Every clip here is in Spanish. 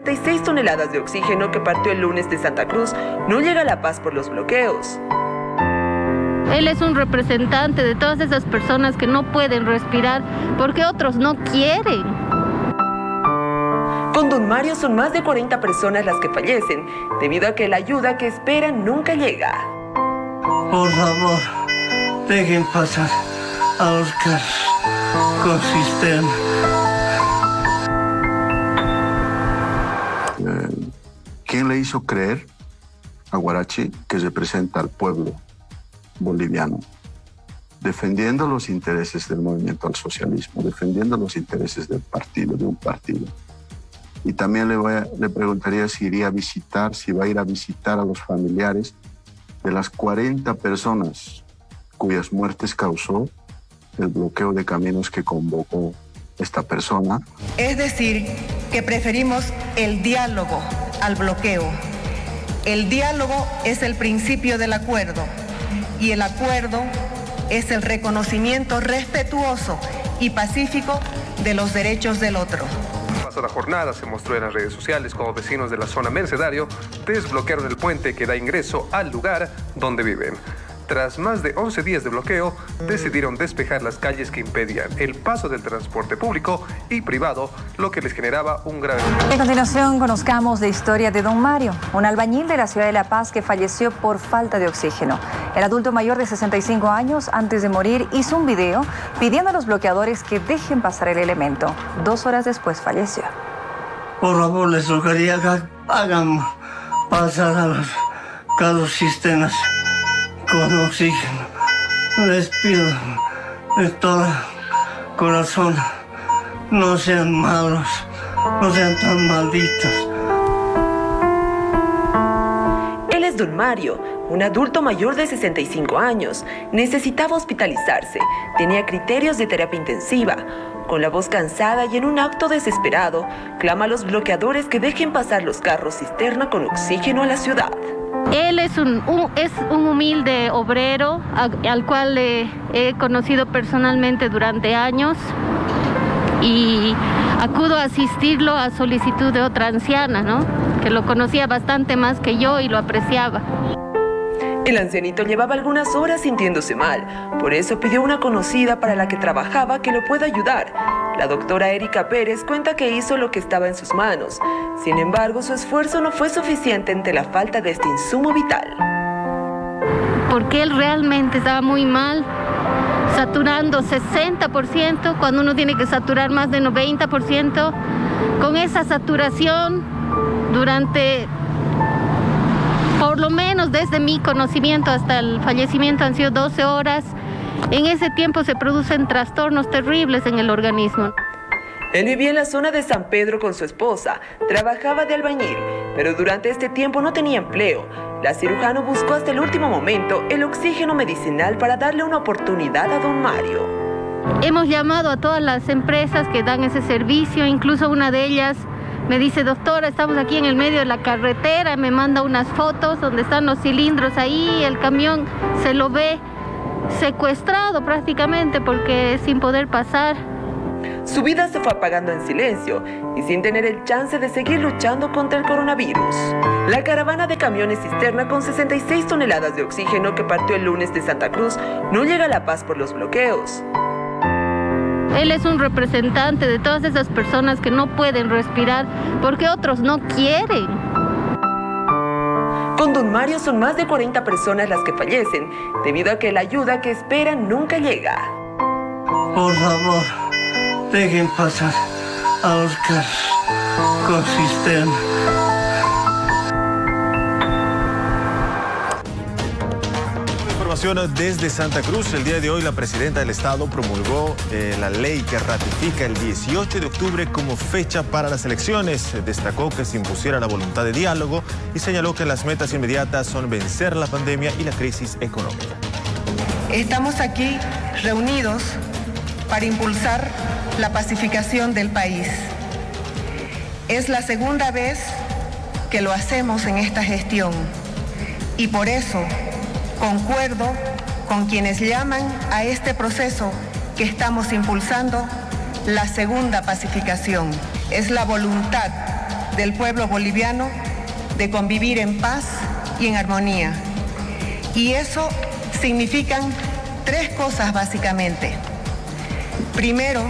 66 toneladas de oxígeno que partió el lunes de Santa Cruz no llega a La Paz por los bloqueos. Él es un representante de todas esas personas que no pueden respirar porque otros no quieren. Con don Mario son más de 40 personas las que fallecen debido a que la ayuda que esperan nunca llega. Por favor, dejen pasar a los carros con cisterna. ¿Quién le hizo creer a Huarachi que representa al pueblo boliviano, defendiendo los intereses del movimiento al socialismo, defendiendo los intereses del partido, de un partido? Y también le preguntaría si iría a visitar, si va a ir a visitar a los familiares de las 40 personas cuyas muertes causó el bloqueo de caminos que convocó esta persona. Es decir, que preferimos el diálogo al bloqueo. El diálogo es el principio del acuerdo y el acuerdo es el reconocimiento respetuoso y pacífico de los derechos del otro. La jornada se mostró en las redes sociales como vecinos de la zona Mercedario desbloquearon el puente que da ingreso al lugar donde viven. Tras más de 11 días de bloqueo, decidieron despejar las calles que impedían el paso del transporte público y privado, lo que les generaba un grave... A continuación, conozcamos la historia de don Mario, un albañil de la ciudad de La Paz que falleció por falta de oxígeno. El adulto mayor de 65 años, antes de morir, hizo un video pidiendo a los bloqueadores que dejen pasar el elemento. 2 horas después falleció. Por favor, les rogaría que hagan pasar a los carros cisternas con oxígeno. Les pido de todo corazón, no sean malos, no sean tan malditos. Él es don Mario, un adulto mayor de 65 años. Necesitaba hospitalizarse, tenía criterios de terapia intensiva. Con la voz cansada y en un acto desesperado, clama a los bloqueadores que dejen pasar los carros cisterna con oxígeno a la ciudad. Él es un humilde obrero al cual he conocido personalmente durante años y acudo a asistirlo a solicitud de otra anciana, ¿no?, que lo conocía bastante más que yo y lo apreciaba. El ancianito llevaba algunas horas sintiéndose mal, por eso pidió a una conocida para la que trabajaba que lo pueda ayudar. La doctora Erika Pérez cuenta que hizo lo que estaba en sus manos. Sin embargo, su esfuerzo no fue suficiente ante la falta de este insumo vital. Porque él realmente estaba muy mal, saturando 60%, cuando uno tiene que saturar más de 90%. Con esa saturación, durante, por lo menos desde mi conocimiento hasta el fallecimiento han sido 12 horas, en ese tiempo se producen trastornos terribles en el organismo. Él vivía en la zona de San Pedro con su esposa, trabajaba de albañil, pero durante este tiempo no tenía empleo. La cirujano buscó hasta el último momento el oxígeno medicinal para darle una oportunidad a don Mario. Hemos llamado a todas las empresas que dan ese servicio, incluso una de ellas me dice: doctora, estamos aquí en el medio de la carretera, me manda unas fotos donde están los cilindros ahí, el camión se lo ve secuestrado prácticamente porque sin poder pasar. Su vida se fue apagando en silencio y sin tener el chance de seguir luchando contra el coronavirus. La caravana de camiones cisterna con 66 toneladas de oxígeno que partió el lunes de Santa Cruz no llega a La Paz por los bloqueos. Él es un representante de todas esas personas que no pueden respirar porque otros no quieren. Con don Mario son más de 40 personas las que fallecen debido a que la ayuda que esperan nunca llega. Por favor, dejen pasar a los carros con cisterna. Desde Santa Cruz, el día de hoy la presidenta del Estado promulgó la ley que ratifica el 18 de octubre como fecha para las elecciones. Destacó que se impusiera la voluntad de diálogo y señaló que las metas inmediatas son vencer la pandemia y la crisis económica. Estamos aquí reunidos para impulsar la pacificación del país. Es la segunda vez que lo hacemos en esta gestión y por eso concuerdo con quienes llaman a este proceso que estamos impulsando la segunda pacificación. Es la voluntad del pueblo boliviano de convivir en paz y en armonía. Y eso significan tres cosas básicamente. Primero,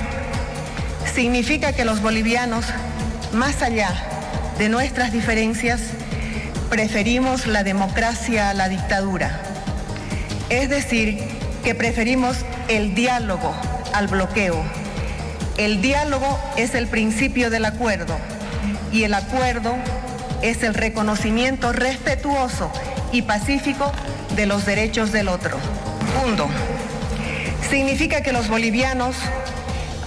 significa que los bolivianos, más allá de nuestras diferencias, preferimos la democracia a la dictadura. Es decir, que preferimos el diálogo al bloqueo. El diálogo es el principio del acuerdo y el acuerdo es el reconocimiento respetuoso y pacífico de los derechos del otro. Segundo, significa que los bolivianos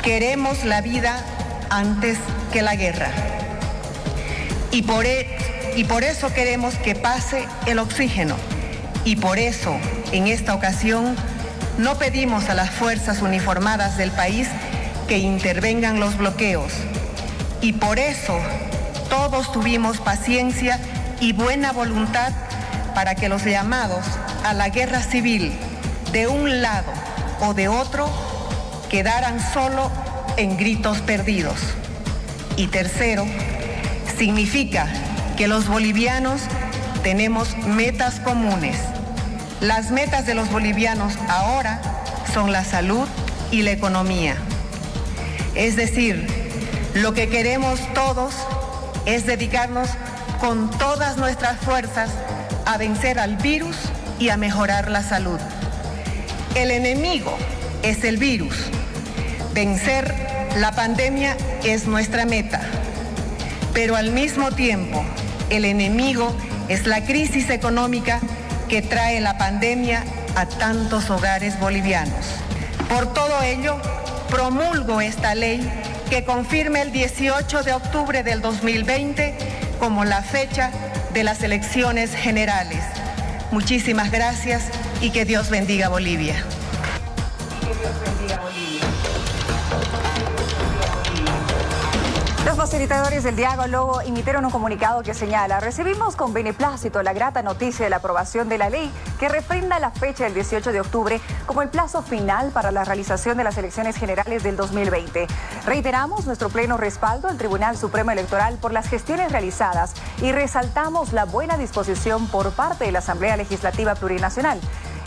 queremos la vida antes que la guerra. Y por eso queremos que pase el oxígeno. Y por eso, en esta ocasión, no pedimos a las fuerzas uniformadas del país que intervengan los bloqueos. Y por eso, todos tuvimos paciencia y buena voluntad para que los llamados a la guerra civil de un lado o de otro quedaran solo en gritos perdidos. Y tercero, significa que los bolivianos tenemos metas comunes. Las metas de los bolivianos ahora son la salud y la economía. Es decir, lo que queremos todos es dedicarnos con todas nuestras fuerzas a vencer al virus y a mejorar la salud. El enemigo es el virus. Vencer la pandemia es nuestra meta. Pero al mismo tiempo, el enemigo es la crisis económica que trae la pandemia a tantos hogares bolivianos. Por todo ello, promulgo esta ley que confirme el 18 de octubre del 2020 como la fecha de las elecciones generales. Muchísimas gracias y que Dios bendiga Bolivia. Los facilitadores del diálogo emitieron un comunicado que señala: recibimos con beneplácito la grata noticia de la aprobación de la ley que refrenda la fecha del 18 de octubre como el plazo final para la realización de las elecciones generales del 2020. Reiteramos nuestro pleno respaldo al Tribunal Supremo Electoral por las gestiones realizadas y resaltamos la buena disposición por parte de la Asamblea Legislativa Plurinacional,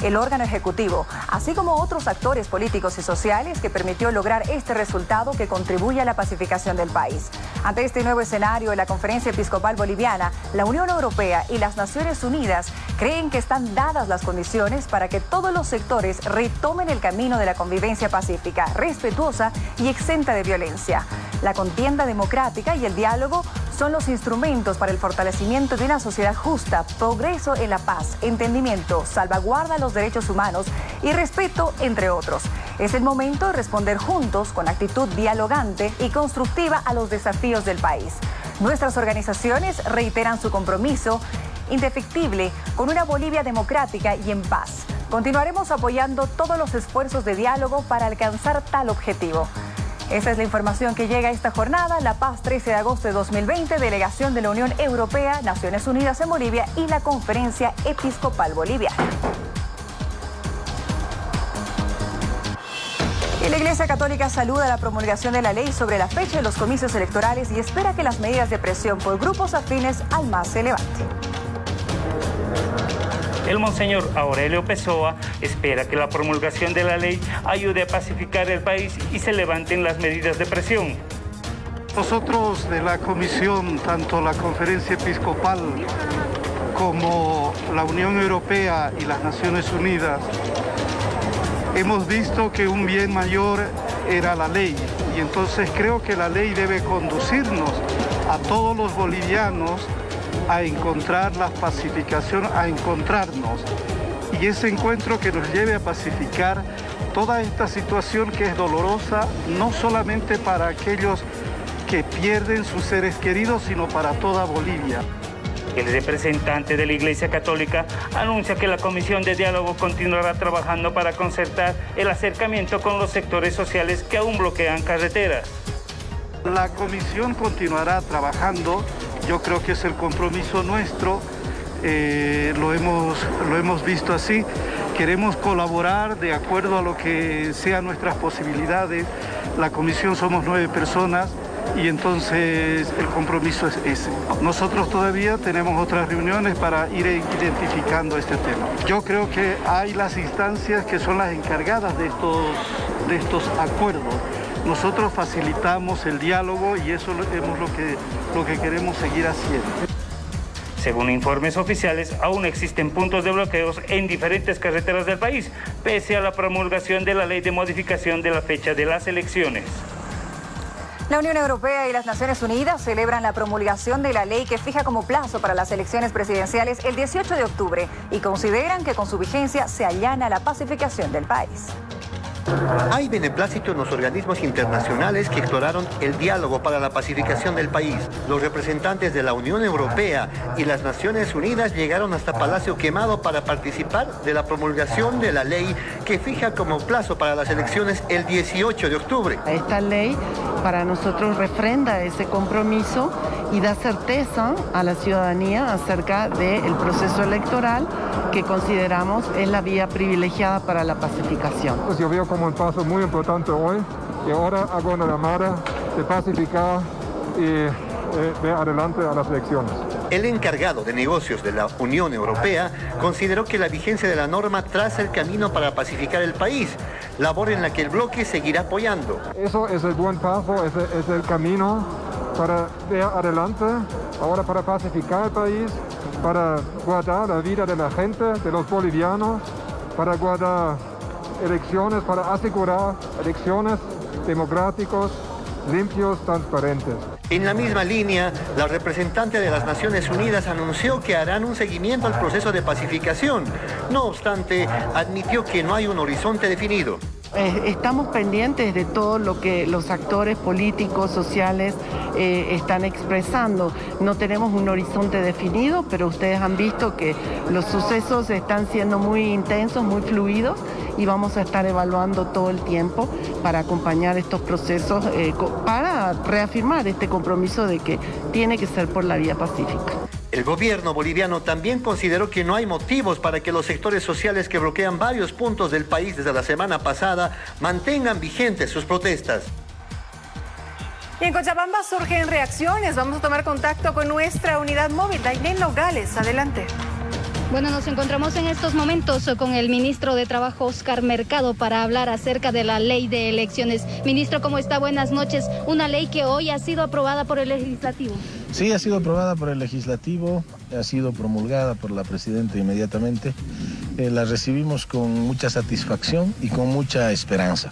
el órgano ejecutivo, así como otros actores políticos y sociales que permitió lograr este resultado que contribuye a la pacificación del país. Ante este nuevo escenario, la Conferencia Episcopal Boliviana, la Unión Europea y las Naciones Unidas creen que están dadas las condiciones para que todos los sectores retomen el camino de la convivencia pacífica, respetuosa y exenta de violencia. La contienda democrática y el diálogo son los instrumentos para el fortalecimiento de una sociedad justa, progreso en la paz, entendimiento, salvaguarda los derechos humanos y respeto, entre otros. Es el momento de responder juntos con actitud dialogante y constructiva a los desafíos del país. Nuestras organizaciones reiteran su compromiso indefectible con una Bolivia democrática y en paz. Continuaremos apoyando todos los esfuerzos de diálogo para alcanzar tal objetivo. Esta es la información que llega a esta jornada. La Paz, 13 de agosto de 2020, delegación de la Unión Europea, Naciones Unidas en Bolivia y la Conferencia Episcopal Boliviana. Y la Iglesia Católica saluda la promulgación de la ley sobre la fecha de los comicios electorales y espera que las medidas de presión por grupos afines al MAS se levanten. El monseñor Aurelio Pessoa espera que la promulgación de la ley ayude a pacificar el país y se levanten las medidas de presión. Nosotros de la Comisión, tanto la Conferencia Episcopal como la Unión Europea y las Naciones Unidas, hemos visto que un bien mayor era la ley. Y entonces creo que la ley debe conducirnos a todos los bolivianos a encontrar la pacificación, a encontrarnos. Y ese encuentro que nos lleve a pacificar toda esta situación que es dolorosa, no solamente para aquellos que pierden sus seres queridos, sino para toda Bolivia. El representante de la Iglesia Católica anuncia que la Comisión de Diálogo continuará trabajando para concertar el acercamiento con los sectores sociales que aún bloquean carreteras. La Comisión continuará trabajando. Yo creo que es el compromiso nuestro, lo hemos visto así. Queremos colaborar de acuerdo a lo que sean nuestras posibilidades. La comisión somos 9 personas y entonces el compromiso es ese. Nosotros todavía tenemos otras reuniones para ir identificando este tema. Yo creo que hay las instancias que son las encargadas de estos acuerdos. Nosotros facilitamos el diálogo y eso es lo que queremos seguir haciendo. Según informes oficiales, aún existen puntos de bloqueos en diferentes carreteras del país, pese a la promulgación de la ley de modificación de la fecha de las elecciones. La Unión Europea y las Naciones Unidas celebran la promulgación de la ley que fija como plazo para las elecciones presidenciales el 18 de octubre y consideran que con su vigencia se allana la pacificación del país. Hay beneplácito en los organismos internacionales que exploraron el diálogo para la pacificación del país. Los representantes de la Unión Europea y las Naciones Unidas llegaron hasta Palacio Quemado para participar de la promulgación de la ley que fija como plazo para las elecciones el 18 de octubre. Esta ley para nosotros refrenda ese compromiso y da certeza a la ciudadanía acerca del proceso electoral que consideramos es la vía privilegiada para la pacificación. Pues yo veo como un paso muy importante hoy y ahora hago una llamada de pacificar y ver adelante a las elecciones. El encargado de negocios de la Unión Europea consideró que la vigencia de la norma traza el camino para pacificar el país, labor en la que el bloque seguirá apoyando. Eso es el buen paso, es el camino para ver adelante, ahora para pacificar el país, para guardar la vida de la gente, de los bolivianos, para guardar elecciones, para asegurar elecciones democráticos, limpios, transparentes. En la misma línea, la representante de las Naciones Unidas anunció que harán un seguimiento al proceso de pacificación. No obstante, admitió que no hay un horizonte definido. Estamos pendientes de todo lo que los actores políticos, sociales están expresando. No tenemos un horizonte definido, pero ustedes han visto que los sucesos están siendo muy intensos, muy fluidos y vamos a estar evaluando todo el tiempo para acompañar estos procesos, para reafirmar este compromiso de que tiene que ser por la vía pacífica. El gobierno boliviano también consideró que no hay motivos para que los sectores sociales que bloquean varios puntos del país desde la semana pasada mantengan vigentes sus protestas. Y en Cochabamba surgen reacciones. Vamos a tomar contacto con nuestra unidad móvil, Dailén Nogales. Adelante. Bueno, nos encontramos en estos momentos con el ministro de Trabajo, Óscar Mercado, para hablar acerca de la ley de elecciones. Ministro, ¿cómo está? Buenas noches. Una ley que hoy ha sido aprobada por el Legislativo. Sí, ha sido aprobada por el Legislativo, ha sido promulgada por la Presidenta inmediatamente. La recibimos con mucha satisfacción y con mucha esperanza.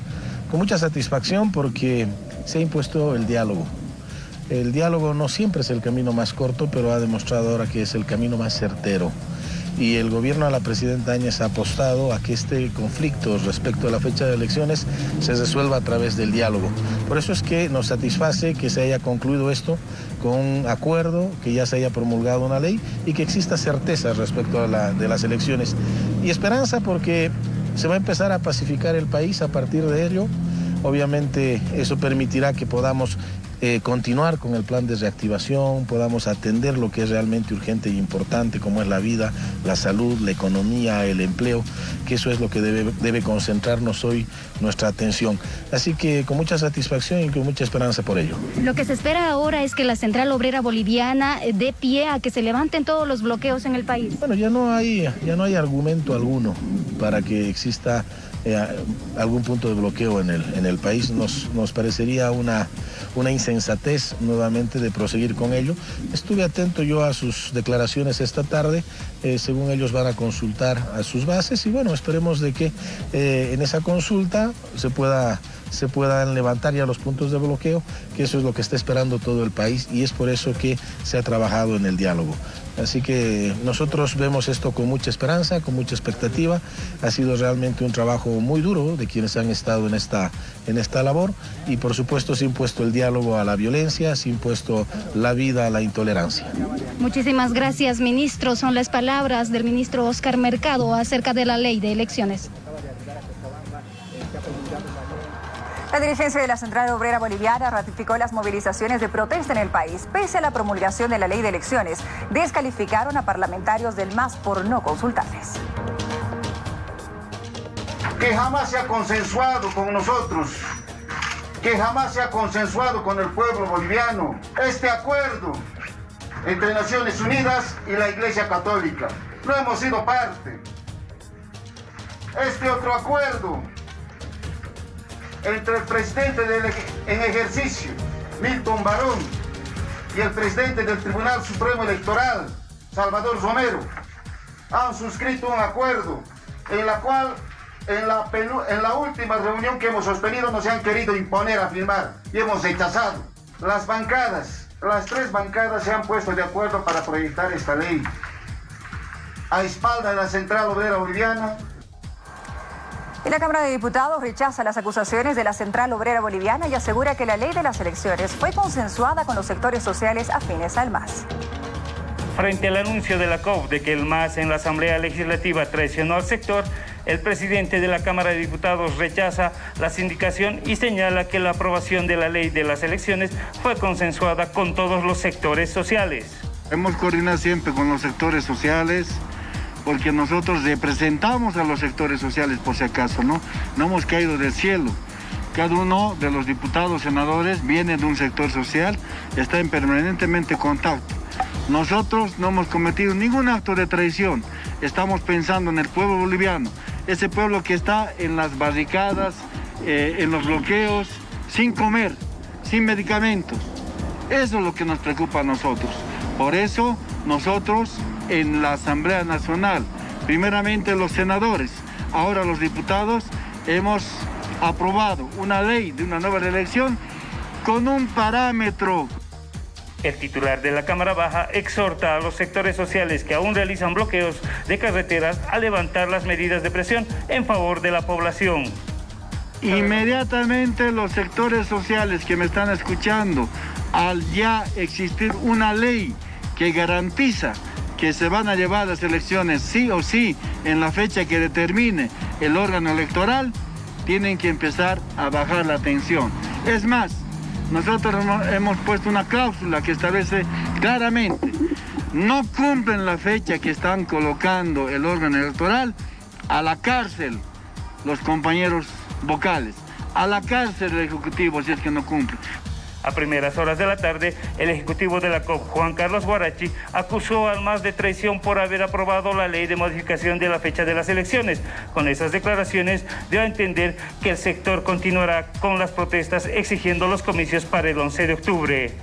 Con mucha satisfacción porque se ha impuesto el diálogo. El diálogo no siempre es el camino más corto, pero ha demostrado ahora que es el camino más certero. Y el gobierno de la presidenta Áñez ha apostado a que este conflicto respecto a la fecha de elecciones se resuelva a través del diálogo. Por eso es que nos satisface que se haya concluido esto con un acuerdo, que ya se haya promulgado una ley y que exista certeza respecto de las elecciones. Y esperanza porque se va a empezar a pacificar el país a partir de ello. Obviamente eso permitirá que podamos continuar con el plan de reactivación, podamos atender lo que es realmente urgente e importante, como es la vida, la salud, la economía, el empleo, que eso es lo que debe concentrarnos hoy nuestra atención. Así que con mucha satisfacción y con mucha esperanza por ello. Lo que se espera ahora es que la Central Obrera Boliviana dé pie a que se levanten todos los bloqueos en el país. Bueno, ya no hay argumento alguno para que exista algún punto de bloqueo en el país. Nos parecería una insensatez nuevamente de proseguir con ello. Estuve atento yo a sus declaraciones esta tarde, según ellos van a consultar a sus bases y bueno, esperemos de que en esa consulta se puedan levantar ya los puntos de bloqueo, que eso es lo que está esperando todo el país y es por eso que se ha trabajado en el diálogo. Así que nosotros vemos esto con mucha esperanza, con mucha expectativa. Ha sido realmente un trabajo muy duro de quienes han estado en esta labor y por supuesto se ha impuesto el diálogo a la violencia, se ha impuesto la vida a la intolerancia. Muchísimas gracias, ministro. Son las palabras del ministro Óscar Mercado acerca de la ley de elecciones. La dirigencia de la Central Obrera Boliviana ratificó las movilizaciones de protesta en el país. Pese a la promulgación de la ley de elecciones, descalificaron a parlamentarios del MAS por no consultarles. Que jamás se ha consensuado con nosotros que jamás se ha consensuado con el pueblo boliviano. Este acuerdo entre Naciones Unidas y la Iglesia Católica. No hemos sido parte. Este otro acuerdo entre el presidente en ejercicio, Milton Barón, y el presidente del Tribunal Supremo Electoral, Salvador Romero, han suscrito un acuerdo en la cual en la última reunión que hemos sostenido nos han querido imponer a firmar y hemos rechazado. Las tres bancadas se han puesto de acuerdo para proyectar esta ley a espalda de la Central Obrera Boliviana. Y la Cámara de Diputados rechaza las acusaciones de la Central Obrera Boliviana y asegura que la ley de las elecciones fue consensuada con los sectores sociales afines al MAS. Frente al anuncio de la COP de que el MAS en la Asamblea Legislativa traicionó al sector, el presidente de la Cámara de Diputados rechaza la sindicación y señala que la aprobación de la ley de las elecciones fue consensuada con todos los sectores sociales. Hemos coordinado siempre con los sectores sociales, porque nosotros representamos a los sectores sociales, por si acaso, ¿no? No hemos caído del cielo. Cada uno de los diputados, senadores, viene de un sector social, está en permanentemente contacto. Nosotros no hemos cometido ningún acto de traición. Estamos pensando en el pueblo boliviano, ese pueblo que está en las barricadas, en los bloqueos, sin comer, sin medicamentos. Eso es lo que nos preocupa a nosotros. Por eso nosotros en la Asamblea Nacional, primeramente los senadores, ahora los diputados, hemos aprobado una ley de una nueva elección con un parámetro. El titular de la Cámara Baja exhorta a los sectores sociales que aún realizan bloqueos de carreteras a levantar las medidas de presión en favor de la población. Inmediatamente los sectores sociales que me están escuchando, al ya existir una ley que garantiza que se van a llevar las elecciones sí o sí en la fecha que determine el órgano electoral, tienen que empezar a bajar la tensión. Es más, nosotros hemos puesto una cláusula que establece claramente, no cumplen la fecha que están colocando el órgano electoral, a la cárcel los compañeros vocales, a la cárcel el Ejecutivo si es que no cumple. A primeras horas de la tarde, el ejecutivo de la COP, Juan Carlos Guarachi, acusó al MAS de traición por haber aprobado la ley de modificación de la fecha de las elecciones. Con esas declaraciones dio a entender que el sector continuará con las protestas exigiendo los comicios para el 11 de octubre.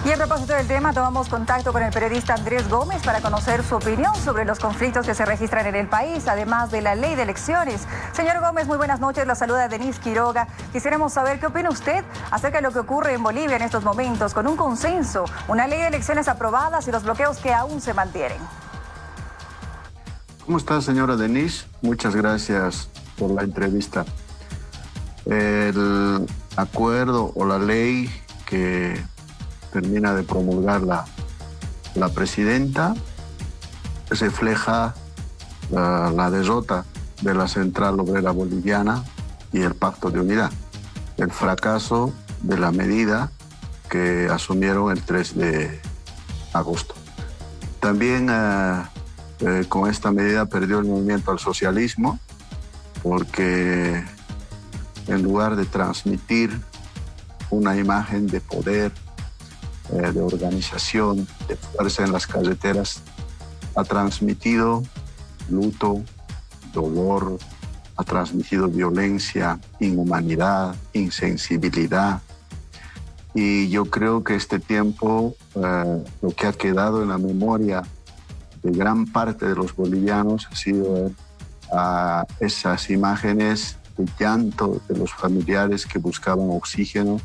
Y a propósito del tema, tomamos contacto con el periodista Andrés Gómez para conocer su opinión sobre los conflictos que se registran en el país, además de la ley de elecciones. Señor Gómez, muy buenas noches. La saluda Denise Quiroga. Quisiéramos saber qué opina usted acerca de lo que ocurre en Bolivia en estos momentos, con un consenso, una ley de elecciones aprobadas y los bloqueos que aún se mantienen. ¿Cómo está, señora Denise? Muchas gracias por la entrevista. El acuerdo o la ley que termina de promulgar la presidenta refleja la derrota de la Central Obrera Boliviana y el Pacto de Unidad, el fracaso de la medida que asumieron el 3 de agosto. También con esta medida perdió el movimiento al socialismo, porque en lugar de transmitir una imagen de poder, de organización, de fuerza en las carreteras, ha transmitido luto, dolor, ha transmitido violencia, inhumanidad, insensibilidad. Y yo creo que este tiempo, lo que ha quedado en la memoria de gran parte de los bolivianos ha sido esas imágenes de llanto de los familiares que buscaban oxígeno,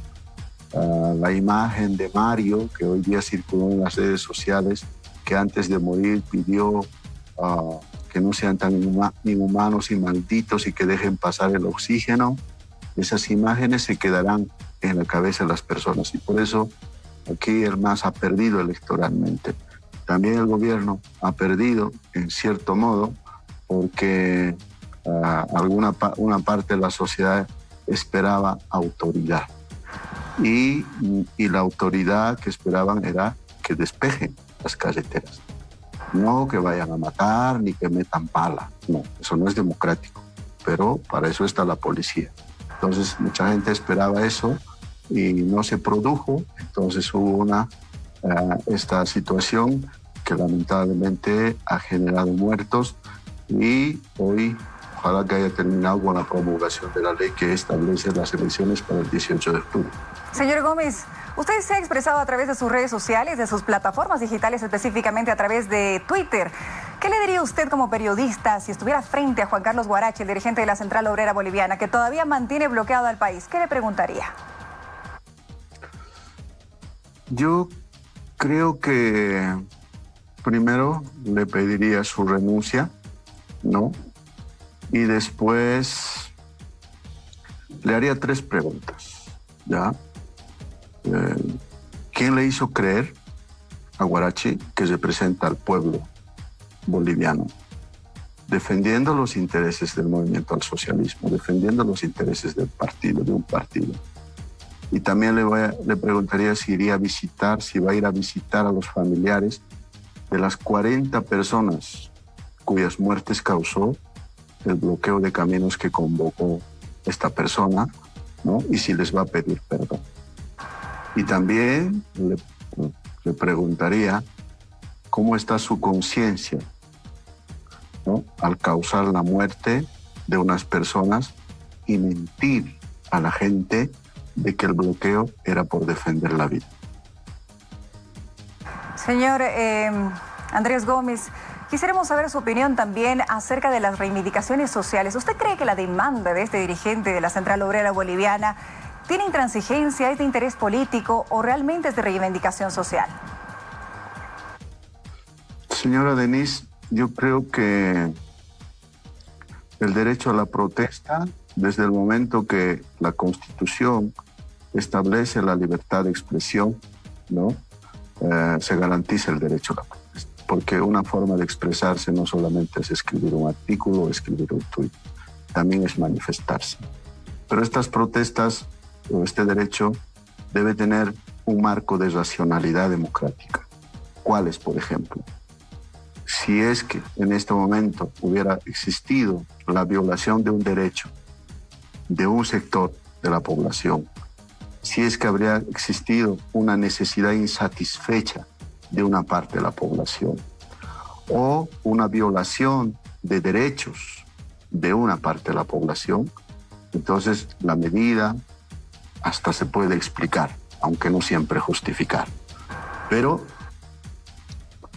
la imagen de Mario, que hoy día circuló en las redes sociales, que antes de morir pidió que no sean tan inhumanos y malditos y que dejen pasar el oxígeno. Esas imágenes se quedarán en la cabeza de las personas y por eso aquí el MAS ha perdido electoralmente. También el gobierno ha perdido, en cierto modo, porque una parte de la sociedad esperaba autoridad. Y la autoridad que esperaban era que despejen las carreteras. No que vayan a matar ni que metan bala. No, eso no es democrático. Pero para eso está la policía. Entonces mucha gente esperaba eso y no se produjo. Entonces hubo esta situación que lamentablemente ha generado muertos y hoy ojalá que haya terminado con la promulgación de la ley que establece las elecciones para el 18 de octubre. Señor Gómez, usted se ha expresado a través de sus redes sociales, de sus plataformas digitales, específicamente a través de Twitter. ¿Qué le diría usted como periodista si estuviera frente a Juan Carlos Guarachi, el dirigente de la Central Obrera Boliviana, que todavía mantiene bloqueado al país? ¿Qué le preguntaría? Yo creo que primero le pediría su renuncia, ¿no? Y después le haría 3 preguntas, ¿ya? ¿Quién le hizo creer a Guarachi que representa al pueblo boliviano, defendiendo los intereses del movimiento al socialismo, defendiendo los intereses del partido, de un partido? Y también le preguntaría si va a ir a visitar a los familiares de las 40 personas cuyas muertes causó el bloqueo de caminos que convocó esta persona, ¿no? Y si les va a pedir perdón. Y también le preguntaría cómo está su conciencia, ¿no? Al causar la muerte de unas personas y mentir a la gente de que el bloqueo era por defender la vida. Señor Andrés Gómez, quisiéramos saber su opinión también acerca de las reivindicaciones sociales. ¿Usted cree que la demanda de este dirigente de la Central Obrera Boliviana tiene intransigencia, es de interés político o realmente es de reivindicación social? Señora Denise, yo creo que el derecho a la protesta, desde el momento que la Constitución establece la libertad de expresión, ¿no? Se garantiza el derecho a la protesta, porque una forma de expresarse no solamente es escribir un artículo o escribir un tuit, también es manifestarse. Pero estas protestas o este derecho debe tener un marco de racionalidad democrática. ¿Cuáles, por ejemplo? Si es que en este momento hubiera existido la violación de un derecho de un sector de la población, si es que habría existido una necesidad insatisfecha de una parte de la población o una violación de derechos de una parte de la población, entonces la medida hasta se puede explicar, aunque no siempre justificar. Pero,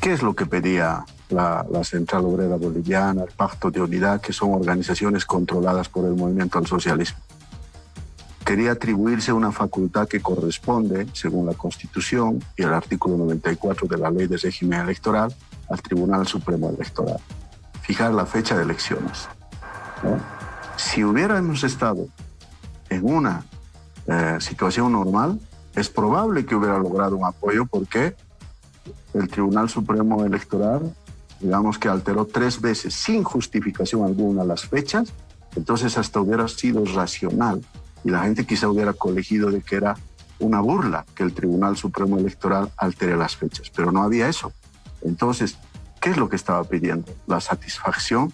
¿qué es lo que pedía la Central Obrera Boliviana, el Pacto de Unidad, que son organizaciones controladas por el movimiento al socialismo? Quería atribuirse una facultad que corresponde, según la Constitución y el artículo 94 de la Ley de Régimen Electoral, al Tribunal Supremo Electoral. Fijar la fecha de elecciones, ¿no? Si hubiéramos estado en una situación normal, es probable que hubiera logrado un apoyo porque el Tribunal Supremo Electoral, digamos que alteró 3 veces sin justificación alguna las fechas, entonces hasta hubiera sido racional y la gente quizá hubiera colegido de que era una burla que el Tribunal Supremo Electoral altere las fechas, pero no había eso. Entonces, ¿qué es lo que estaba pidiendo? La satisfacción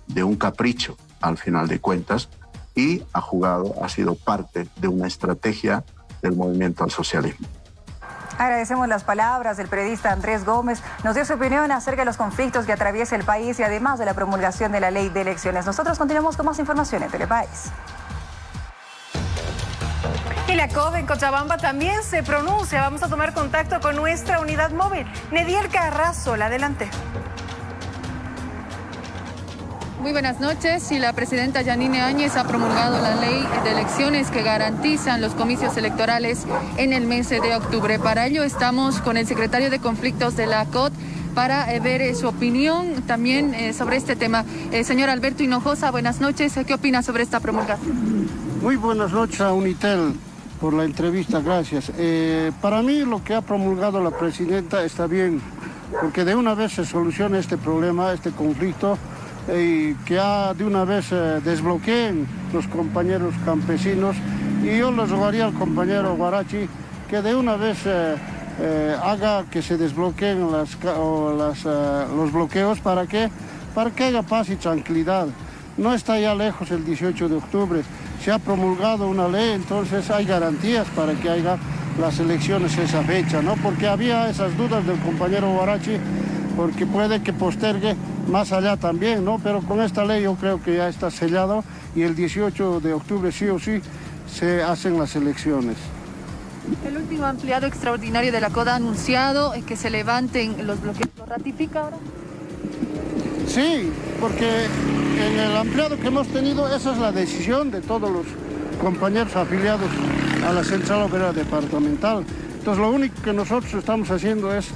de un capricho, al final de cuentas, y ha sido parte de una estrategia del movimiento al socialismo. Agradecemos las palabras del periodista Andrés Gómez. Nos dio su opinión acerca de los conflictos que atraviesa el país y además de la promulgación de la ley de elecciones. Nosotros continuamos con más información en Telepaís. Y la COP en Cochabamba también se pronuncia. Vamos a tomar contacto con nuestra unidad móvil. Nediel Carrazo, la adelante. Muy buenas noches. Y la presidenta Yanine Áñez ha promulgado la ley de elecciones que garantizan los comicios electorales en el mes de octubre. Para ello estamos con el secretario de Conflictos de la COT para ver su opinión también sobre este tema. Señor Alberto Hinojosa, buenas noches. ¿Qué opina sobre esta promulgación? Muy buenas noches a Unitel por la entrevista, gracias. Para mí lo que ha promulgado la presidenta está bien, porque de una vez se soluciona este problema, este conflicto, y que de una vez desbloqueen los compañeros campesinos. Y yo les rogaría al compañero Guarachi que de una vez haga que se desbloqueen los bloqueos para que haya paz y tranquilidad. No está ya lejos el 18 de octubre. se ha promulgado una ley, entonces hay garantías para que haya las elecciones esa fecha, ¿no? Porque había esas dudas del compañero Huarachi, porque puede que postergue más allá también, ¿no? Pero con esta ley yo creo que ya está sellado y el 18 de octubre sí o sí se hacen las elecciones. El último ampliado extraordinario de la COD ha anunciado que se levanten los bloqueos. ¿Lo ratifica ahora? Sí, porque en el ampliado que hemos tenido, esa es la decisión de todos los compañeros afiliados a la Central Obrera Departamental. Entonces lo único que nosotros estamos haciendo es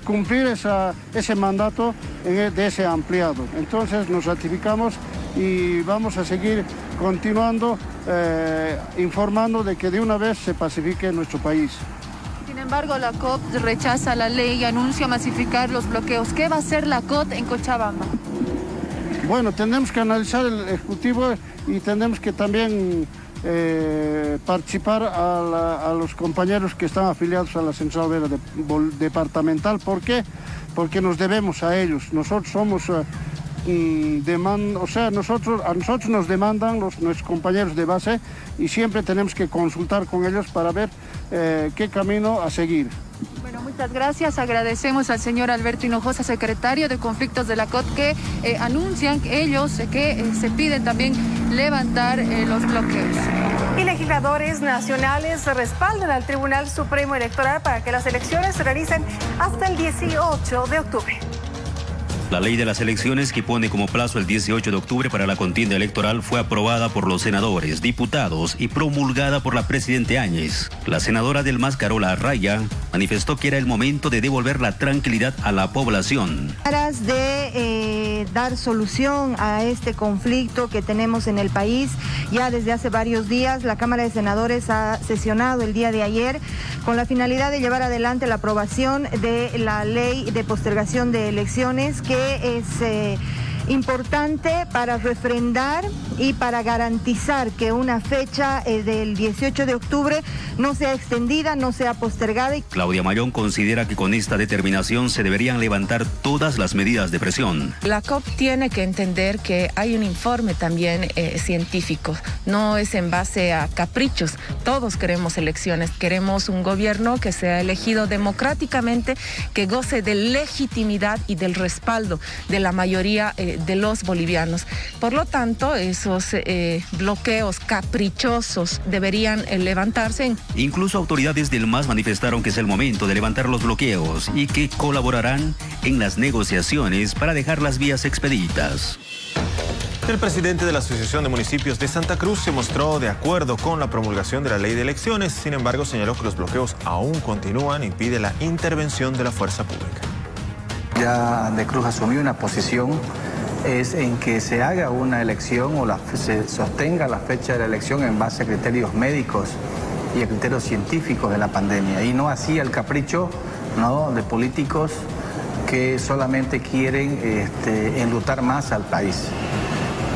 cumplir ese mandato de ese ampliado. Entonces nos ratificamos y vamos a seguir continuando informando de que de una vez se pacifique nuestro país. Sin embargo, la COP rechaza la ley y anuncia masificar los bloqueos. ¿Qué va a hacer la COP en Cochabamba? Bueno, tenemos que analizar el Ejecutivo y tenemos que también participar a los compañeros que están afiliados a la Central Obrera Departamental. ¿Por qué? Porque nos debemos a ellos. Nosotros somos... a nosotros nos demandan nuestros compañeros de base y siempre tenemos que consultar con ellos para ver qué camino a seguir. Bueno, muchas gracias. Agradecemos al señor Alberto Hinojosa, secretario de Conflictos de la COT, que anuncian ellos que se piden también levantar los bloqueos. Y legisladores nacionales respaldan al Tribunal Supremo Electoral para que las elecciones se realicen hasta el 18 de octubre. La ley de las elecciones, que pone como plazo el 18 de octubre para la contienda electoral, fue aprobada por los senadores, diputados y promulgada por la presidenta Áñez. La senadora del MAS, Carola Arraya, manifestó que era el momento de devolver la tranquilidad a la población. De dar solución a este conflicto que tenemos en el país, ya desde hace varios días la Cámara de Senadores ha sesionado el día de ayer con la finalidad de llevar adelante la aprobación de la ley de postergación de elecciones, que es importante para refrendar y para garantizar que una fecha del 18 de octubre no sea extendida, no sea postergada. Claudia Mayón considera que con esta determinación se deberían levantar todas las medidas de presión. La COP tiene que entender que hay un informe también científico, no es en base a caprichos. Todos queremos elecciones, queremos un gobierno que sea elegido democráticamente, que goce de legitimidad y del respaldo de la mayoría de los bolivianos. Por lo tanto, esos bloqueos caprichosos deberían levantarse. Incluso autoridades del MAS manifestaron que es el momento de levantar los bloqueos y que colaborarán en las negociaciones para dejar las vías expeditas. El presidente de la Asociación de Municipios de Santa Cruz se mostró de acuerdo con la promulgación de la ley de elecciones. Sin embargo, señaló que los bloqueos aún continúan y pide la intervención de la fuerza pública. Ya de Cruz asumió una posición, es en que se haga una elección o se sostenga la fecha de la elección en base a criterios médicos y a criterios científicos de la pandemia, y no así el capricho, ¿no?, de políticos que solamente quieren enlutar más al país.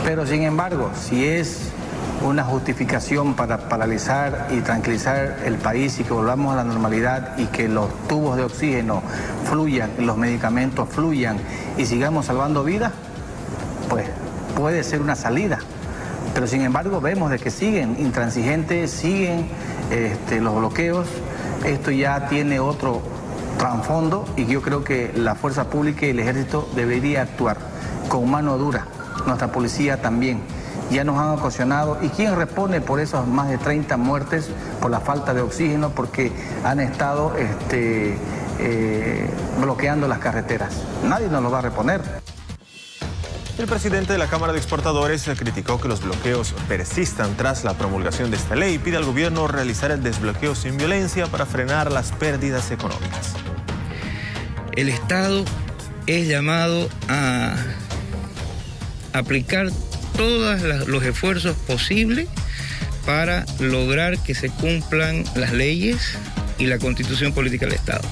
Pero sin embargo, si es una justificación para paralizar y tranquilizar el país y que volvamos a la normalidad y que los tubos de oxígeno fluyan, los medicamentos fluyan y sigamos salvando vidas, pues puede ser una salida. Pero sin embargo vemos de que siguen intransigentes, siguen los bloqueos. Esto ya tiene otro trasfondo y yo creo que la fuerza pública y el ejército debería actuar con mano dura. Nuestra policía también. Ya nos han ocasionado. ¿Y quién responde por esas más de 30 muertes por la falta de oxígeno? Porque han estado bloqueando las carreteras. Nadie nos lo va a reponer. El presidente de la Cámara de Exportadores criticó que los bloqueos persistan tras la promulgación de esta ley y pide al gobierno realizar el desbloqueo sin violencia para frenar las pérdidas económicas. El Estado es llamado a aplicar todos los esfuerzos posibles para lograr que se cumplan las leyes y la Constitución Política del Estado.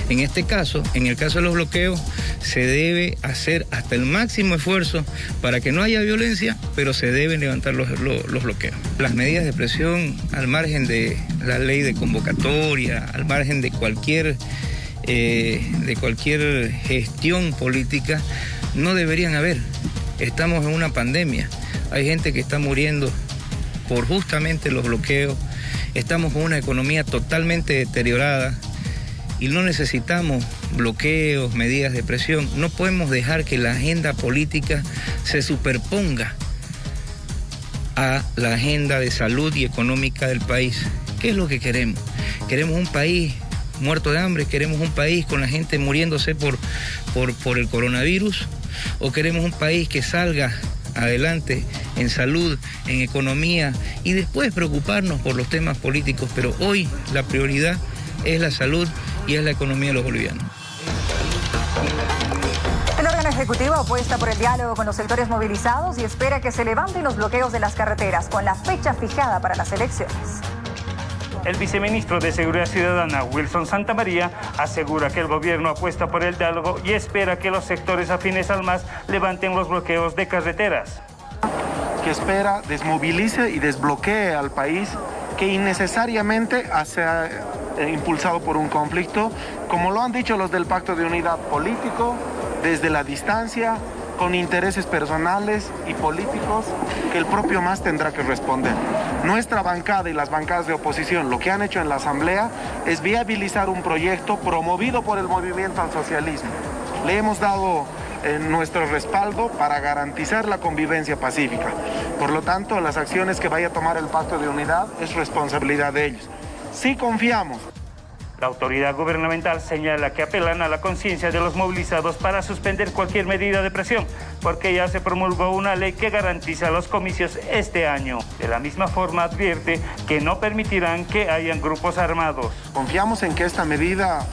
En este caso, en el caso de los bloqueos, se debe hacer hasta el máximo esfuerzo para que no haya violencia, pero se deben levantar los bloqueos. Las medidas de presión, al margen de la ley de convocatoria, al margen de cualquier gestión política, no deberían haber. Estamos en una pandemia, hay gente que está muriendo por justamente los bloqueos. Estamos con una economía totalmente deteriorada y no necesitamos bloqueos, medidas de presión. No podemos dejar que la agenda política se superponga a la agenda de salud y económica del país. ¿Qué es lo que queremos? Queremos un país muerto de hambre, queremos un país con la gente muriéndose por el coronavirus, o queremos un país que salga adelante en salud, en economía, y después preocuparnos por los temas políticos. Pero hoy la prioridad es la salud y es la economía de los bolivianos. El órgano ejecutivo apuesta por el diálogo con los sectores movilizados y espera que se levanten los bloqueos de las carreteras con la fecha fijada para las elecciones. El viceministro de Seguridad Ciudadana, Wilson Santamaría, asegura que el gobierno apuesta por el diálogo y espera que los sectores afines al MAS levanten los bloqueos de carreteras. Que espera desmovilice y desbloquee al país que innecesariamente se ha impulsado por un conflicto, como lo han dicho los del Pacto de Unidad político, desde la distancia, con intereses personales y políticos que el propio MAS tendrá que responder. Nuestra bancada y las bancadas de oposición lo que han hecho en la Asamblea es viabilizar un proyecto promovido por el movimiento al socialismo. Le hemos dado nuestro respaldo para garantizar la convivencia pacífica. Por lo tanto, las acciones que vaya a tomar el Pacto de Unidad es responsabilidad de ellos. Sí confiamos. La autoridad gubernamental señala que apelan a la conciencia de los movilizados para suspender cualquier medida de presión, porque ya se promulgó una ley que garantiza los comicios este año. De la misma forma advierte que no permitirán que hayan grupos armados. Confiamos en que esta medida,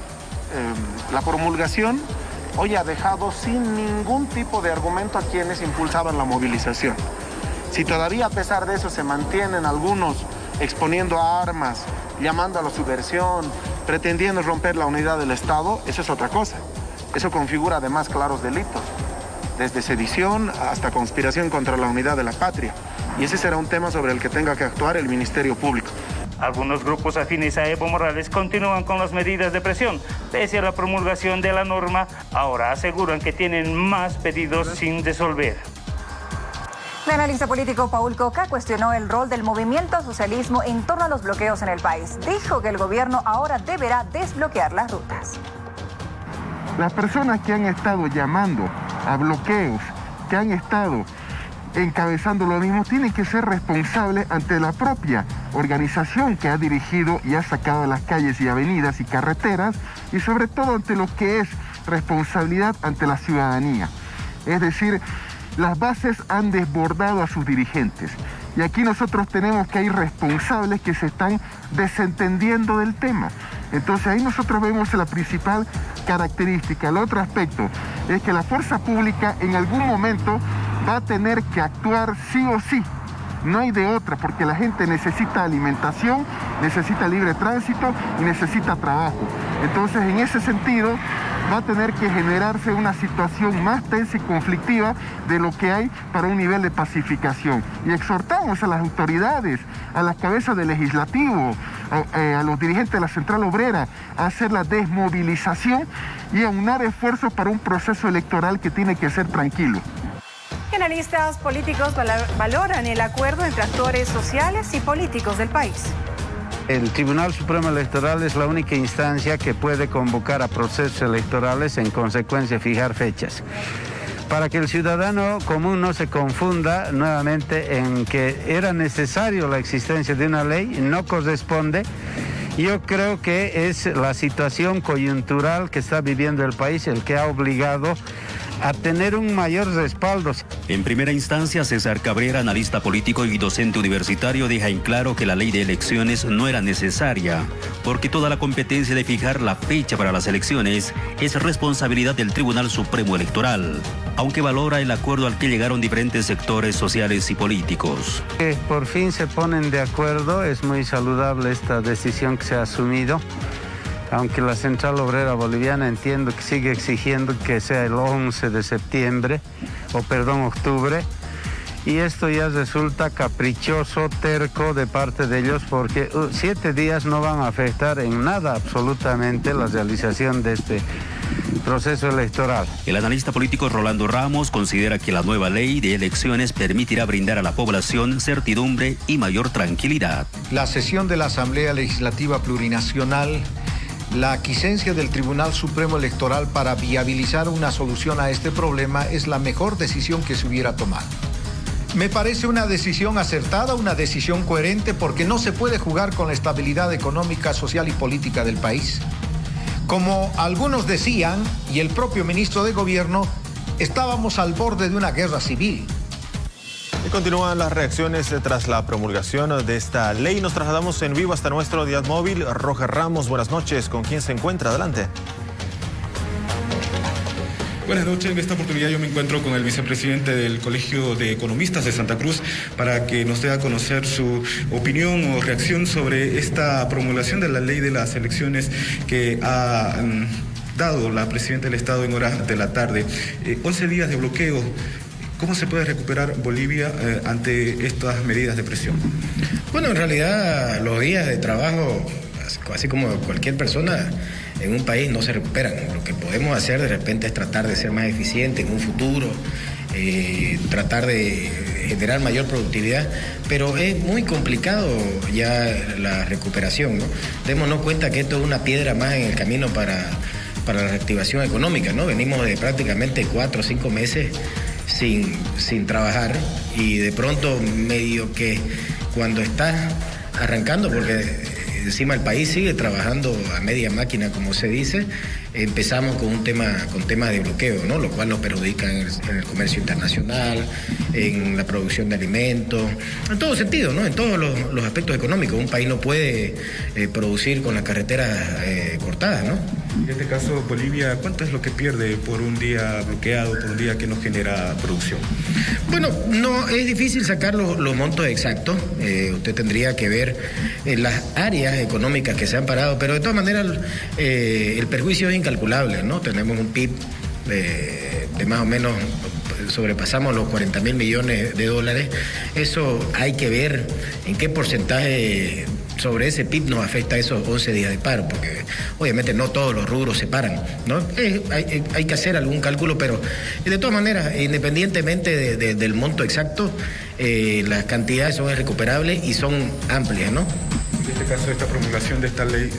la promulgación, hoy ha dejado sin ningún tipo de argumento a quienes impulsaban la movilización. Si todavía a pesar de eso se mantienen algunos exponiendo a armas, llamando a la subversión, pretendiendo romper la unidad del Estado, eso es otra cosa. Eso configura además claros delitos, desde sedición hasta conspiración contra la unidad de la patria. Y ese será un tema sobre el que tenga que actuar el Ministerio Público. Algunos grupos afines a Evo Morales continúan con las medidas de presión. Pese a la promulgación de la norma, ahora aseguran que tienen más pedidos sin resolver. El analista político Paul Coca cuestionó el rol del movimiento al socialismo en torno a los bloqueos en el país. Dijo que el gobierno ahora deberá desbloquear las rutas. Las personas que han estado llamando a bloqueos, que han estado encabezando lo mismo, tienen que ser responsables ante la propia organización que ha dirigido y ha sacado a las calles y avenidas y carreteras, y sobre todo ante lo que es responsabilidad ante la ciudadanía. Es decir, las bases han desbordado a sus dirigentes. Y aquí nosotros tenemos que hay responsables que se están desentendiendo del tema. Entonces ahí nosotros vemos la principal característica. El otro aspecto es que la fuerza pública en algún momento va a tener que actuar sí o sí. No hay de otra, porque la gente necesita alimentación, necesita libre tránsito y necesita trabajo. Entonces, en ese sentido, va a tener que generarse una situación más tensa y conflictiva de lo que hay para un nivel de pacificación. Y exhortamos a las autoridades, a las cabezas del legislativo, a los dirigentes de la Central Obrera, a hacer la desmovilización y a unar esfuerzos para un proceso electoral que tiene que ser tranquilo. Analistas políticos valoran el acuerdo entre actores sociales y políticos del país. El Tribunal Supremo Electoral es la única instancia que puede convocar a procesos electorales, en consecuencia fijar fechas. Para que el ciudadano común no se confunda nuevamente en que era necesario la existencia de una ley, no corresponde. Yo creo que es la situación coyuntural que está viviendo el país el que ha obligado a tener un mayor respaldo. En primera instancia, César Cabrera, analista político y docente universitario, deja en claro que la ley de elecciones no era necesaria, porque toda la competencia de fijar la fecha para las elecciones es responsabilidad del Tribunal Supremo Electoral, aunque valora el acuerdo al que llegaron diferentes sectores sociales y políticos. Por fin se ponen de acuerdo, es muy saludable esta decisión que se ha asumido. Aunque la Central Obrera Boliviana entiendo que sigue exigiendo que sea el 11 de septiembre, octubre, y esto ya resulta caprichoso, terco de parte de ellos, porque 7 días no van a afectar en nada absolutamente la realización de proceso electoral. El analista político Rolando Ramos considera que la nueva ley de elecciones permitirá brindar a la población certidumbre y mayor tranquilidad. La sesión de la Asamblea Legislativa Plurinacional, la aquiescencia del Tribunal Supremo Electoral para viabilizar una solución a este problema es la mejor decisión que se hubiera tomado. Me parece una decisión acertada, una decisión coherente, porque no se puede jugar con la estabilidad económica, social y política del país. Como algunos decían, y el propio ministro de Gobierno, estábamos al borde de una guerra civil. Y continúan las reacciones tras la promulgación de esta ley. Nos trasladamos en vivo hasta nuestro unidad móvil. Roger Ramos, buenas noches. ¿Con quién se encuentra? Adelante. Buenas noches, en esta oportunidad yo me encuentro con el vicepresidente del Colegio de Economistas de Santa Cruz para que nos dé a conocer su opinión o reacción sobre esta promulgación de la ley de las elecciones que ha dado la presidenta del Estado en horas de la tarde. 11 días de bloqueo. ¿Cómo se puede recuperar Bolivia ante estas medidas de presión? Bueno, en realidad los días de trabajo, así como cualquier persona en un país, no se recuperan. Lo que podemos hacer de repente es tratar de ser más eficiente en un futuro, tratar de generar mayor productividad, pero es muy complicado ya la recuperación, ¿no? Démonos cuenta que esto es una piedra más en el camino para la reactivación económica, ¿no? Venimos de prácticamente 4 o 5 meses sin trabajar, y de pronto medio que cuando estás arrancando, porque encima el país sigue trabajando a media máquina, como se dice, empezamos con temas de bloqueo, ¿no? Lo cual nos perjudica en el comercio internacional, en la producción de alimentos, en todo sentido, ¿no? En todos los aspectos económicos. Un país no puede producir con las carreteras cortadas, ¿no? En este caso, Bolivia, ¿cuánto es lo que pierde por un día bloqueado, por un día que no genera producción? Bueno, no es difícil sacar los montos exactos. Usted tendría que ver las áreas económicas que se han parado, pero de todas maneras el perjuicio es incalculable, ¿no? Tenemos un PIB de más o menos, sobrepasamos los 40.000 millones de dólares. Eso hay que ver en qué porcentaje sobre ese PIB nos afecta esos 11 días de paro, porque obviamente no todos los rubros se paran, ¿no? Hay que hacer algún cálculo, pero de todas maneras, independientemente del monto exacto, las cantidades son irrecuperables y son amplias, ¿no? En este caso, esta promulgación de esta ley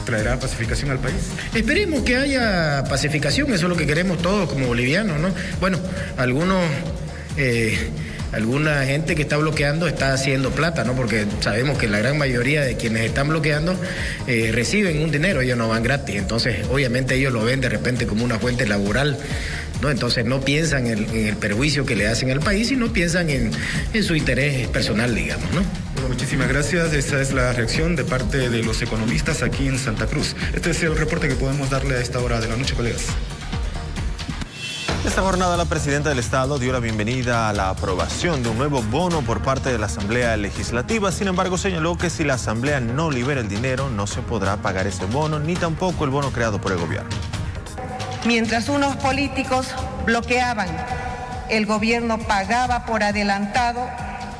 ¿traerá pacificación al país? Esperemos que haya pacificación, eso es lo que queremos todos como bolivianos, ¿no? Bueno, alguna gente que está bloqueando está haciendo plata, ¿no? Porque sabemos que la gran mayoría de quienes están bloqueando reciben un dinero, ellos no van gratis, entonces obviamente ellos lo ven de repente como una fuente laboral, ¿no? Entonces no piensan en el perjuicio que le hacen al país, sino piensan en su interés personal, digamos, ¿no? Bueno, muchísimas gracias. Esa es la reacción de parte de los economistas aquí en Santa Cruz. Este es el reporte que podemos darle a esta hora de la noche, colegas. Esta jornada la presidenta del Estado dio la bienvenida a la aprobación de un nuevo bono por parte de la Asamblea Legislativa. Sin embargo, señaló que si la Asamblea no libera el dinero, no se podrá pagar ese bono, ni tampoco el bono creado por el gobierno. Mientras unos políticos bloqueaban, el gobierno pagaba por adelantado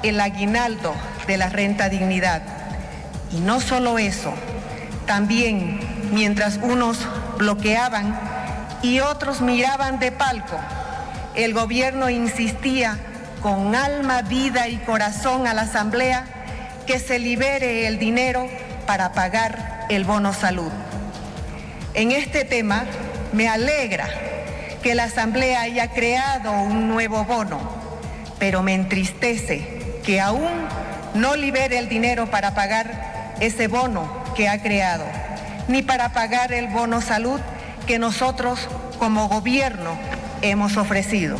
el aguinaldo de la renta dignidad. Y no solo eso, también mientras unos bloqueaban y otros miraban de palco, el gobierno insistía con alma, vida y corazón a la Asamblea que se libere el dinero para pagar el bono salud. En este tema, me alegra que la Asamblea haya creado un nuevo bono, pero me entristece que aún no libere el dinero para pagar ese bono que ha creado, ni para pagar el bono salud que nosotros como gobierno hemos ofrecido.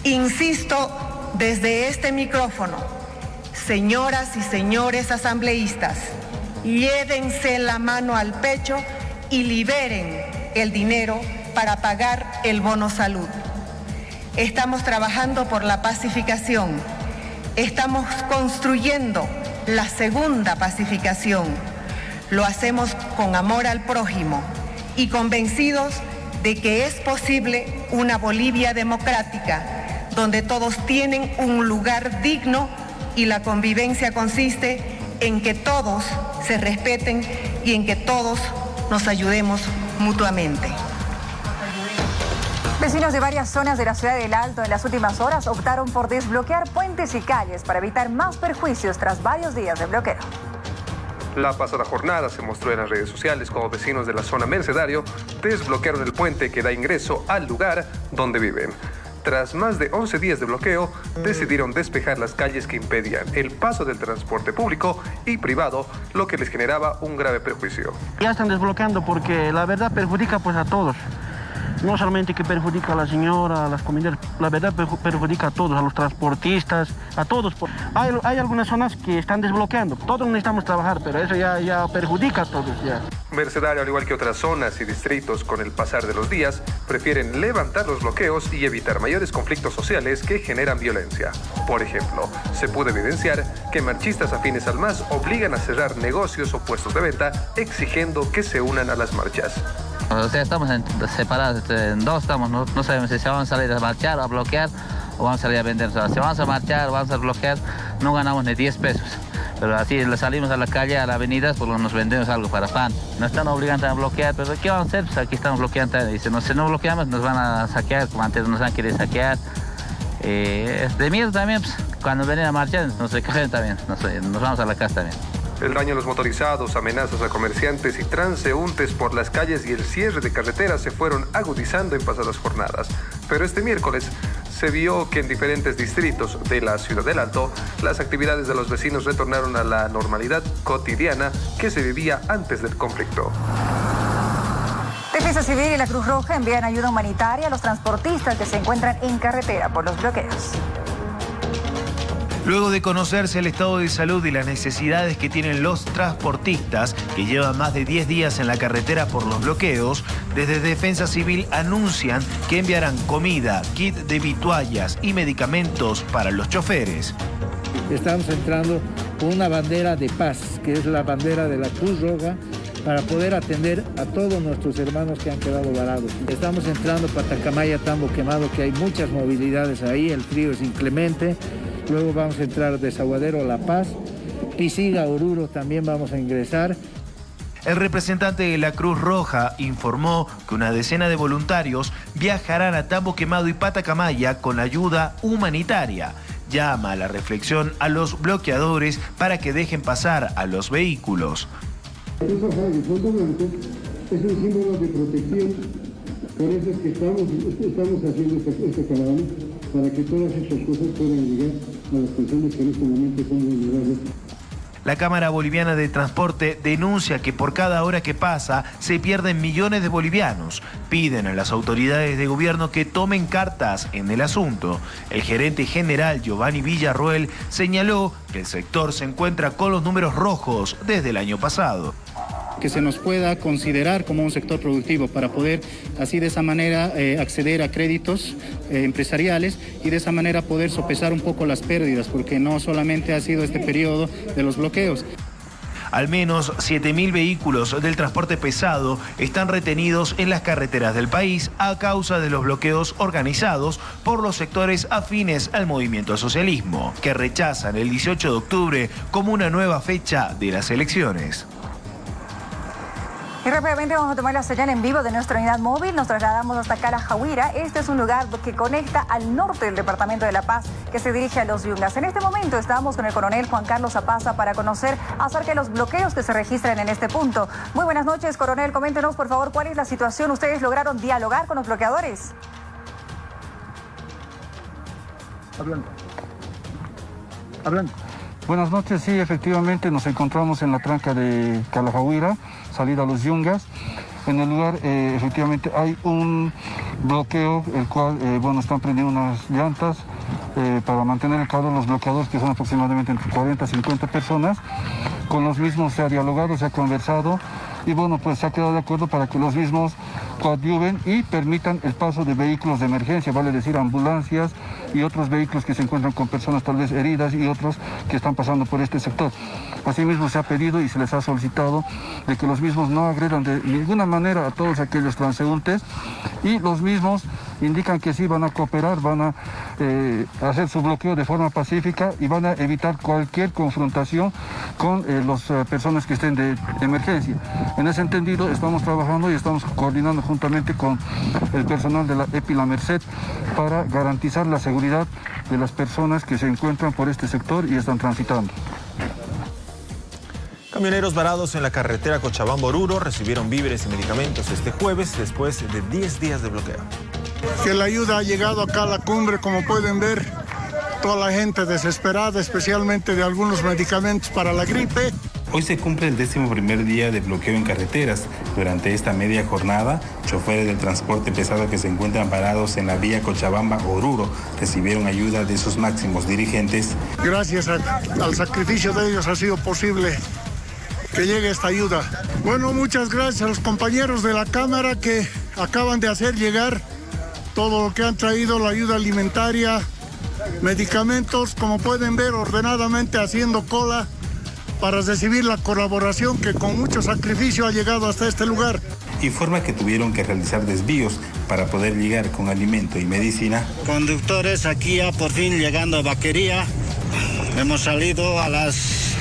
Insisto desde este micrófono, señoras y señores asambleístas, llévense la mano al pecho y liberen el dinero para pagar el bono salud. Estamos trabajando por la pacificación, estamos construyendo la segunda pacificación. Lo hacemos con amor al prójimo y convencidos de que es posible una Bolivia democrática, donde todos tienen un lugar digno y la convivencia consiste en que todos se respeten y en que todos nos ayudemos mutuamente. Vecinos de varias zonas de la ciudad del Alto en las últimas horas optaron por desbloquear puentes y calles para evitar más perjuicios tras varios días de bloqueo. La pasada jornada se mostró en las redes sociales como vecinos de la zona Mercedario desbloquearon el puente que da ingreso al lugar donde viven. Tras más de 11 días de bloqueo, decidieron despejar las calles que impedían el paso del transporte público y privado, lo que les generaba un grave perjuicio. Ya están desbloqueando porque la verdad perjudica pues a todos. No solamente que perjudica a la señora, a las comunidades, la verdad perjudica a todos, a los transportistas, a todos. Hay algunas zonas que están desbloqueando, todos necesitamos trabajar, pero eso ya perjudica a todos ya. Mercedario, al igual que otras zonas y distritos, con el pasar de los días, prefieren levantar los bloqueos y evitar mayores conflictos sociales que generan violencia. Por ejemplo, se puede evidenciar que marchistas afines al MAS obligan a cerrar negocios o puestos de venta, exigiendo que se unan a las marchas. O sea, estamos separados en dos, no sabemos si se van a salir a marchar o a bloquear o vamos a salir a vender. O sea, si vamos a marchar o vamos a bloquear, no ganamos ni 10 pesos. Pero así salimos a la calle, a la avenida, pues nos vendemos algo para pan. Nos están obligando a bloquear, pero ¿qué vamos a hacer? Pues aquí estamos bloqueando. Y si no bloqueamos, nos van a saquear, como antes nos han querido saquear. De miedo también, pues, cuando venían a marchar, nos recogen también, nos vamos a la casa también. El daño a los motorizados, amenazas a comerciantes y transeúntes por las calles y el cierre de carreteras se fueron agudizando en pasadas jornadas. Pero este miércoles se vio que en diferentes distritos de la ciudad del Alto, las actividades de los vecinos retornaron a la normalidad cotidiana que se vivía antes del conflicto. Defensa Civil y la Cruz Roja envían ayuda humanitaria a los transportistas que se encuentran en carretera por los bloqueos. Luego de conocerse el estado de salud y las necesidades que tienen los transportistas que llevan más de 10 días en la carretera por los bloqueos, desde Defensa Civil anuncian que enviarán comida, kit de vituallas y medicamentos para los choferes. Estamos entrando con una bandera de paz, que es la bandera de la Cruz Roja, para poder atender a todos nuestros hermanos que han quedado varados. Estamos entrando para Tacamaya, Tambo Quemado, que hay muchas movilidades ahí, el frío es inclemente. Luego vamos a entrar Desaguadero, La Paz, Pisiga, Oruro también vamos a ingresar. El representante de la Cruz Roja informó que una decena de voluntarios viajarán a Tambo Quemado y Patacamaya con ayuda humanitaria. Llama a la reflexión a los bloqueadores para que dejen pasar a los vehículos. Es un símbolo de protección, por eso es que estamos haciendo esta caravana, para que todas estas cosas puedan llegar a las personas que en este momento son vulnerables. La Cámara Boliviana de Transporte denuncia que por cada hora que pasa se pierden millones de bolivianos. Piden a las autoridades de gobierno que tomen cartas en el asunto. El gerente general Giovanni Villarroel señaló que el sector se encuentra con los números rojos desde el año pasado. Que se nos pueda considerar como un sector productivo para poder así de esa manera acceder a créditos empresariales y de esa manera poder sopesar un poco las pérdidas, porque no solamente ha sido este periodo de los bloqueos. Al menos 7.000 vehículos del transporte pesado están retenidos en las carreteras del país a causa de los bloqueos organizados por los sectores afines al movimiento al socialismo, que rechazan el 18 de octubre como una nueva fecha de las elecciones. Y rápidamente vamos a tomar la señal en vivo de nuestra unidad móvil. Nos trasladamos hasta Carajahuira. Este es un lugar que conecta al norte del departamento de La Paz, que se dirige a Los Yungas. En este momento estamos con el coronel Juan Carlos Apaza para conocer acerca de los bloqueos que se registran en este punto. Muy buenas noches, coronel. Coméntenos, por favor, cuál es la situación. ¿Ustedes lograron dialogar con los bloqueadores? Hablando. Buenas noches, sí, efectivamente nos encontramos en la tranca de Carajahuira, salida a Los Yungas. En el lugar, efectivamente, hay un bloqueo, el cual, están prendiendo unas llantas para mantener el calor. Los bloqueadores, que son aproximadamente entre 40 y 50 personas, con los mismos se ha dialogado, se ha conversado y se ha quedado de acuerdo para que los mismos coadyuven y permitan el paso de vehículos de emergencia, vale decir ambulancias y otros vehículos que se encuentran con personas tal vez heridas y otros que están pasando por este sector. Asimismo se ha pedido y se les ha solicitado de que los mismos no agredan de ninguna manera a todos aquellos transeúntes y los mismos indican que sí van a cooperar, van a hacer su bloqueo de forma pacífica y van a evitar cualquier confrontación con las personas que estén de emergencia. En ese entendido estamos trabajando y estamos coordinando juntamente con el personal de la EPI La Merced para garantizar la seguridad de las personas que se encuentran por este sector y están transitando. Camioneros varados en la carretera Cochabamba-Oruro recibieron víveres y medicamentos este jueves después de 10 días de bloqueo. Que la ayuda ha llegado acá a la cumbre, como pueden ver, toda la gente desesperada, especialmente de algunos medicamentos para la gripe. Hoy se cumple el 11º día de bloqueo en carreteras. Durante esta media jornada, choferes del transporte pesado que se encuentran parados en la vía Cochabamba-Oruro recibieron ayuda de sus máximos dirigentes. Gracias al sacrificio de ellos ha sido posible que llegue esta ayuda. Bueno, muchas gracias a los compañeros de la Cámara que acaban de hacer llegar todo lo que han traído, la ayuda alimentaria, medicamentos, como pueden ver, ordenadamente haciendo cola para recibir la colaboración que con mucho sacrificio ha llegado hasta este lugar. Informa que tuvieron que realizar desvíos para poder llegar con alimento y medicina. Conductores aquí ya por fin llegando a Vaquería. Hemos salido a las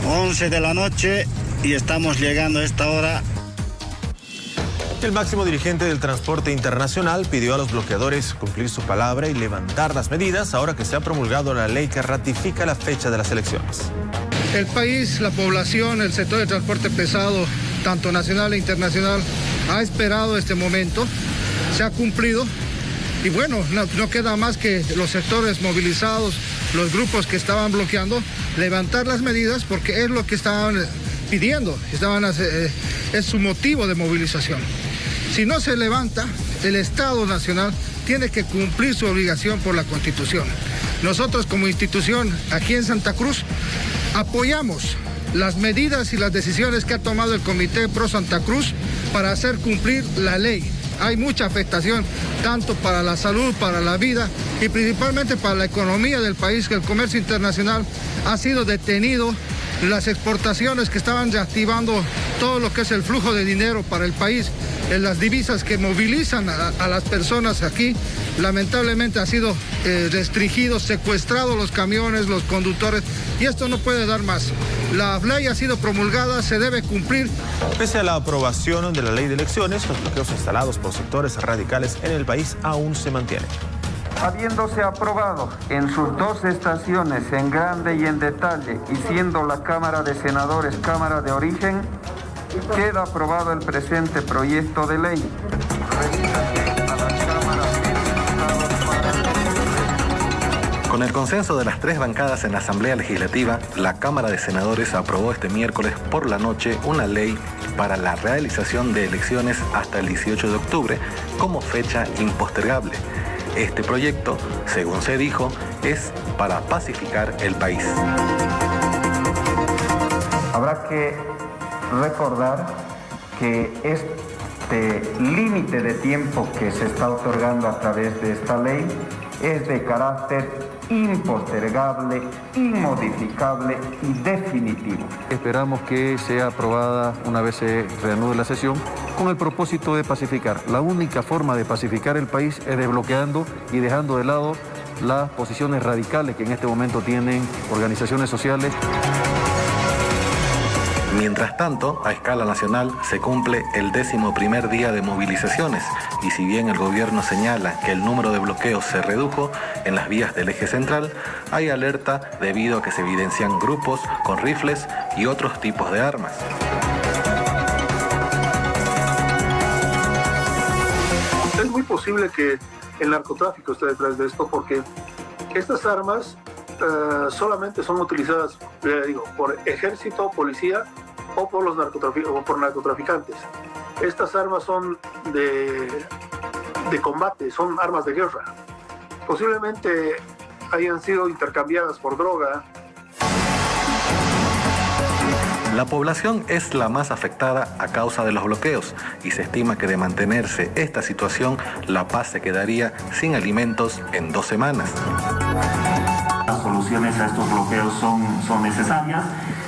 11 de la noche y estamos llegando a esta hora. El máximo dirigente del transporte internacional pidió a los bloqueadores cumplir su palabra y levantar las medidas ahora que se ha promulgado la ley que ratifica la fecha de las elecciones. El país, la población, el sector de transporte pesado, tanto nacional e internacional, ha esperado este momento, se ha cumplido y bueno, no queda más que los sectores movilizados, los grupos que estaban bloqueando, levantar las medidas porque es lo que estaban pidiendo, es su motivo de movilización. Si no se levanta, el Estado Nacional tiene que cumplir su obligación por la Constitución. Nosotros como institución aquí en Santa Cruz apoyamos las medidas y las decisiones que ha tomado el Comité Pro Santa Cruz para hacer cumplir la ley. Hay mucha afectación, tanto para la salud, para la vida y principalmente para la economía del país, que el comercio internacional ha sido detenido, las exportaciones que estaban reactivando todo lo que es el flujo de dinero para el país, en las divisas que movilizan a las personas aquí, lamentablemente ha sido restringido, secuestrado los camiones, los conductores, y esto no puede dar más. La ley ha sido promulgada, se debe cumplir. Pese a la aprobación de la ley de elecciones, los bloqueos instalados por sectores radicales en el país aún se mantienen. Habiéndose aprobado en sus dos estaciones en grande y en detalle, y siendo la Cámara de Senadores Cámara de origen, queda aprobado el presente proyecto de ley. Con el consenso de las 3 bancadas en la Asamblea Legislativa, la Cámara de Senadores aprobó este miércoles por la noche una ley para la realización de elecciones hasta el 18 de octubre como fecha impostergable. Este proyecto, según se dijo, es para pacificar el país. Habrá que recordar que este límite de tiempo que se está otorgando a través de esta ley es de carácter impostergable, inmodificable y definitivo. Esperamos que sea aprobada una vez se reanude la sesión con el propósito de pacificar. La única forma de pacificar el país es desbloqueando y dejando de lado las posiciones radicales que en este momento tienen organizaciones sociales. Mientras tanto, a escala nacional se cumple el 11º día de movilizaciones y si bien el gobierno señala que el número de bloqueos se redujo en las vías del eje central, hay alerta debido a que se evidencian grupos con rifles y otros tipos de armas. Es muy posible que el narcotráfico esté detrás de esto porque estas armas solamente son utilizadas, por ejército, policía o por los narcotraficantes. Estas armas son de combate, son armas de guerra. Posiblemente hayan sido intercambiadas por droga. La población es la más afectada a causa de los bloqueos y se estima que de mantenerse esta situación, La Paz se quedaría sin alimentos en 2 semanas. Las soluciones a estos bloqueos son necesarias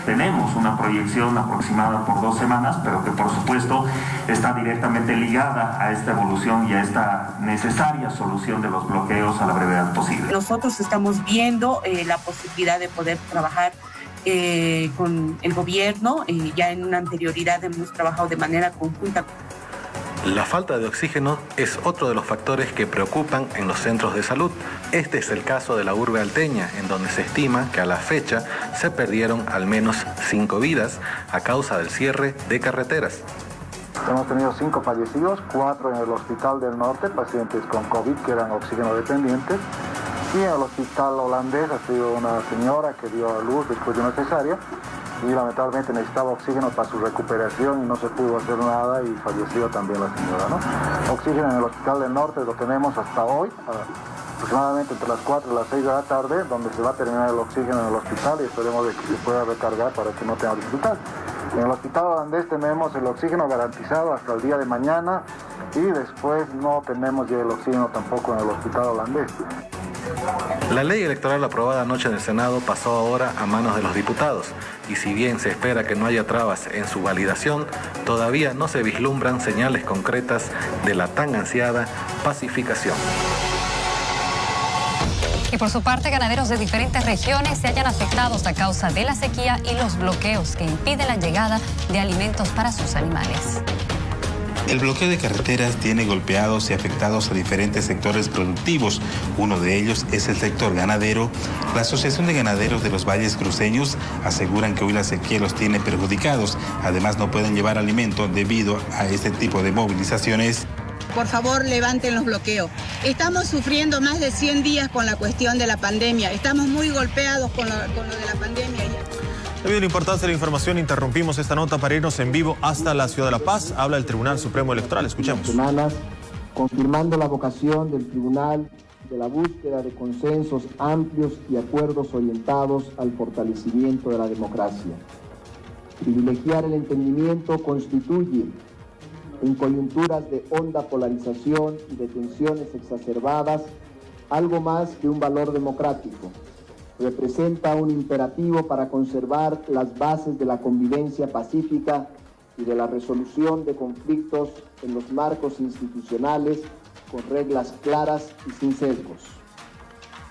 tenemos una proyección aproximada por 2 semanas, pero que por supuesto está directamente ligada a esta evolución y a esta necesaria solución de los bloqueos a la brevedad posible. Nosotros estamos viendo la posibilidad de poder trabajar con el gobierno. Ya en una anterioridad hemos trabajado de manera conjunta. La falta de oxígeno es otro de los factores que preocupan en los centros de salud. Este es el caso de la urbe alteña, en donde se estima que a la fecha se perdieron al menos 5 vidas a causa del cierre de carreteras. Hemos tenido 5 fallecidos, 4 en el Hospital del Norte, pacientes con COVID que eran oxígeno dependientes. Y en el Hospital Holandés ha sido una señora que dio a luz después de una cesárea y lamentablemente necesitaba oxígeno para su recuperación y no se pudo hacer nada y falleció también la señora, ¿no? Oxígeno en el Hospital del Norte lo tenemos hasta hoy, aproximadamente entre las 4 y las 6 de la tarde, donde se va a terminar el oxígeno en el hospital y esperemos de que se pueda recargar para que no tenga dificultad. En el Hospital Holandés tenemos el oxígeno garantizado hasta el día de mañana y después no tenemos ya el oxígeno tampoco en el Hospital Holandés. La ley electoral aprobada anoche en el Senado pasó ahora a manos de los diputados y si bien se espera que no haya trabas en su validación, todavía no se vislumbran señales concretas de la tan ansiada pacificación. Y por su parte, ganaderos de diferentes regiones se hallan afectados a causa de la sequía y los bloqueos que impiden la llegada de alimentos para sus animales. El bloqueo de carreteras tiene golpeados y afectados a diferentes sectores productivos. Uno de ellos es el sector ganadero. La Asociación de Ganaderos de los Valles Cruceños aseguran que hoy la sequía los tiene perjudicados. Además, no pueden llevar alimento debido a este tipo de movilizaciones. Por favor, levanten los bloqueos. Estamos sufriendo más de 100 días con la cuestión de la pandemia. Estamos muy golpeados con lo de la pandemia. Debido a la importancia de la información, interrumpimos esta nota para irnos en vivo hasta la Ciudad de La Paz. Habla el Tribunal Supremo Electoral. Escuchemos. Semanas, confirmando la vocación del Tribunal de la búsqueda de consensos amplios y acuerdos orientados al fortalecimiento de la democracia. Privilegiar el entendimiento constituye, en coyunturas de honda polarización y de tensiones exacerbadas, algo más que un valor democrático. Representa un imperativo para conservar las bases de la convivencia pacífica y de la resolución de conflictos en los marcos institucionales con reglas claras y sin sesgos.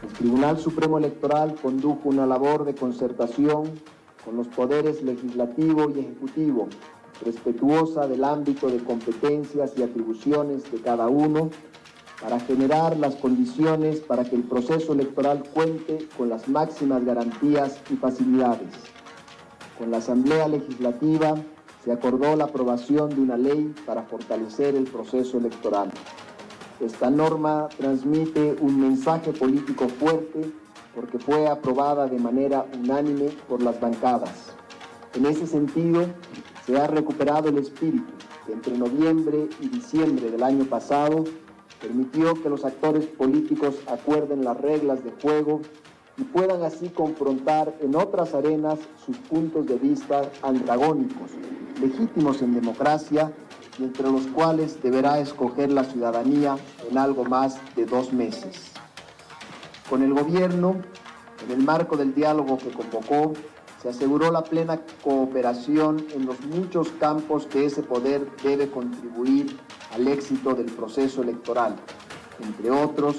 El Tribunal Supremo Electoral condujo una labor de concertación con los poderes legislativo y ejecutivo, respetuosa del ámbito de competencias y atribuciones de cada uno, para generar las condiciones para que el proceso electoral cuente con las máximas garantías y facilidades. Con la Asamblea Legislativa se acordó la aprobación de una ley para fortalecer el proceso electoral. Esta norma transmite un mensaje político fuerte porque fue aprobada de manera unánime por las bancadas. En ese sentido, se ha recuperado el espíritu que entre noviembre y diciembre del año pasado permitió que los actores políticos acuerden las reglas de juego y puedan así confrontar en otras arenas sus puntos de vista antagónicos, legítimos en democracia y entre los cuales deberá escoger la ciudadanía en algo más de 2 meses. Con el gobierno, en el marco del diálogo que convocó, se aseguró la plena cooperación en los muchos campos que ese poder debe contribuir al éxito del proceso electoral, entre otros,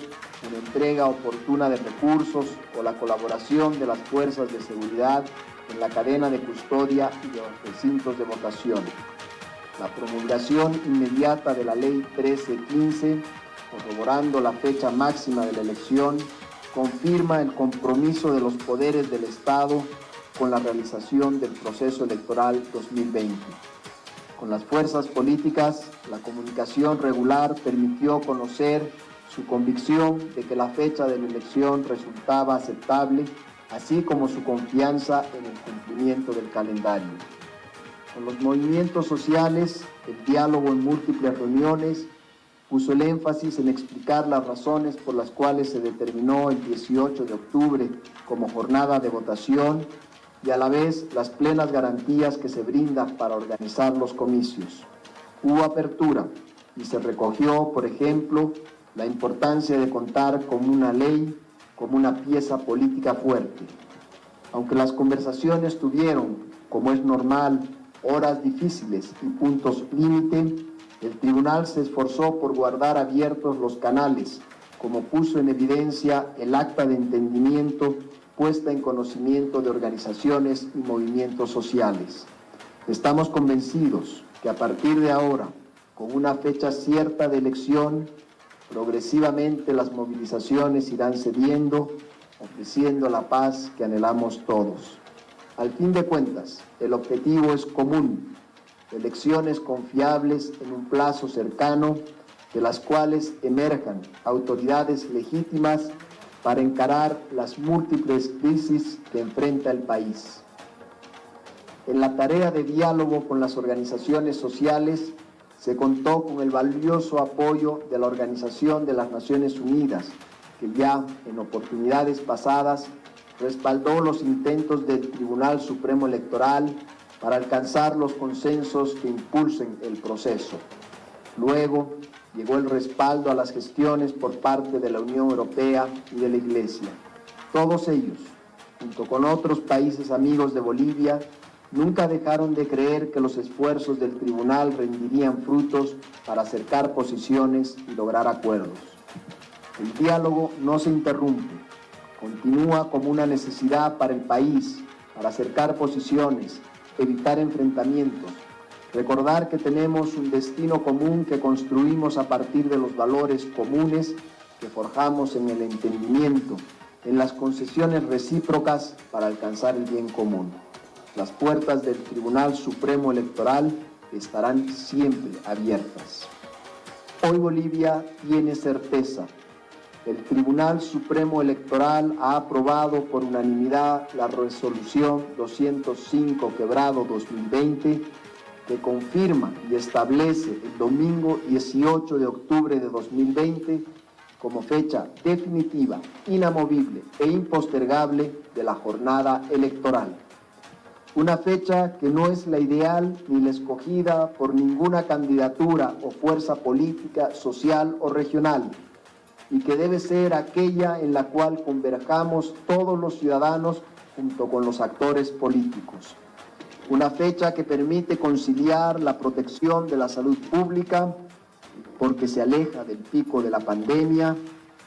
una entrega oportuna de recursos o la colaboración de las fuerzas de seguridad en la cadena de custodia y de los recintos de votación. La promulgación inmediata de la Ley 1315, corroborando la fecha máxima de la elección, confirma el compromiso de los poderes del Estado con la realización del proceso electoral 2020. Con las fuerzas políticas, la comunicación regular permitió conocer su convicción de que la fecha de la elección resultaba aceptable, así como su confianza en el cumplimiento del calendario. Con los movimientos sociales, el diálogo en múltiples reuniones puso el énfasis en explicar las razones por las cuales se determinó el 18 de octubre como jornada de votación y a la vez las plenas garantías que se brindan para organizar los comicios. Hubo apertura y se recogió, por ejemplo, la importancia de contar con una ley como una pieza política fuerte. Aunque las conversaciones tuvieron, como es normal, horas difíciles y puntos límite, el tribunal se esforzó por guardar abiertos los canales, como puso en evidencia el acta de entendimiento puesta en conocimiento de organizaciones y movimientos sociales. Estamos convencidos que a partir de ahora, con una fecha cierta de elección, progresivamente las movilizaciones irán cediendo, ofreciendo la paz que anhelamos todos. Al fin de cuentas, el objetivo es común: elecciones confiables en un plazo cercano, de las cuales emerjan autoridades legítimas para encarar las múltiples crisis que enfrenta el país. En la tarea de diálogo con las organizaciones sociales se contó con el valioso apoyo de la Organización de las Naciones Unidas, que ya en oportunidades pasadas respaldó los intentos del Tribunal Supremo Electoral para alcanzar los consensos que impulsen el proceso. Luego llegó el respaldo a las gestiones por parte de la Unión Europea y de la Iglesia. Todos ellos, junto con otros países amigos de Bolivia, nunca dejaron de creer que los esfuerzos del tribunal rendirían frutos para acercar posiciones y lograr acuerdos. El diálogo no se interrumpe, continúa como una necesidad para el país, para acercar posiciones, evitar enfrentamientos, recordar que tenemos un destino común que construimos a partir de los valores comunes que forjamos en el entendimiento, en las concesiones recíprocas para alcanzar el bien común. Las puertas del Tribunal Supremo Electoral estarán siempre abiertas. Hoy Bolivia tiene certeza. El Tribunal Supremo Electoral ha aprobado por unanimidad la resolución 205/2020 que confirma y establece el domingo 18 de octubre de 2020 como fecha definitiva, inamovible e impostergable de la jornada electoral. Una fecha que no es la ideal ni la escogida por ninguna candidatura o fuerza política, social o regional, y que debe ser aquella en la cual converjamos todos los ciudadanos junto con los actores políticos. Una fecha que permite conciliar la protección de la salud pública, porque se aleja del pico de la pandemia,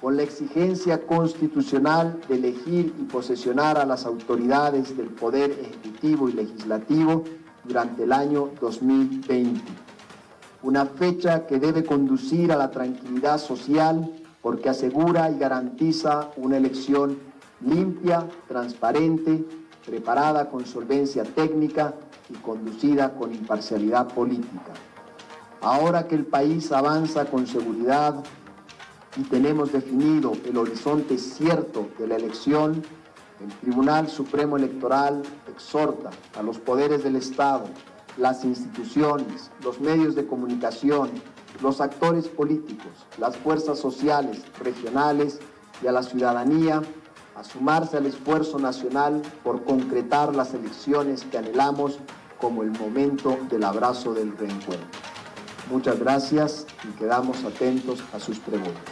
con la exigencia constitucional de elegir y posesionar a las autoridades del Poder Ejecutivo y Legislativo durante el año 2020. Una fecha que debe conducir a la tranquilidad social, porque asegura y garantiza una elección limpia, transparente, preparada con solvencia técnica y conducida con imparcialidad política. Ahora que el país avanza con seguridad y tenemos definido el horizonte cierto de la elección, el Tribunal Supremo Electoral exhorta a los poderes del Estado, las instituciones, los medios de comunicación, los actores políticos, las fuerzas sociales, regionales y a la ciudadanía a sumarse al esfuerzo nacional por concretar las elecciones que anhelamos como el momento del abrazo del reencuentro. Muchas gracias y quedamos atentos a sus preguntas.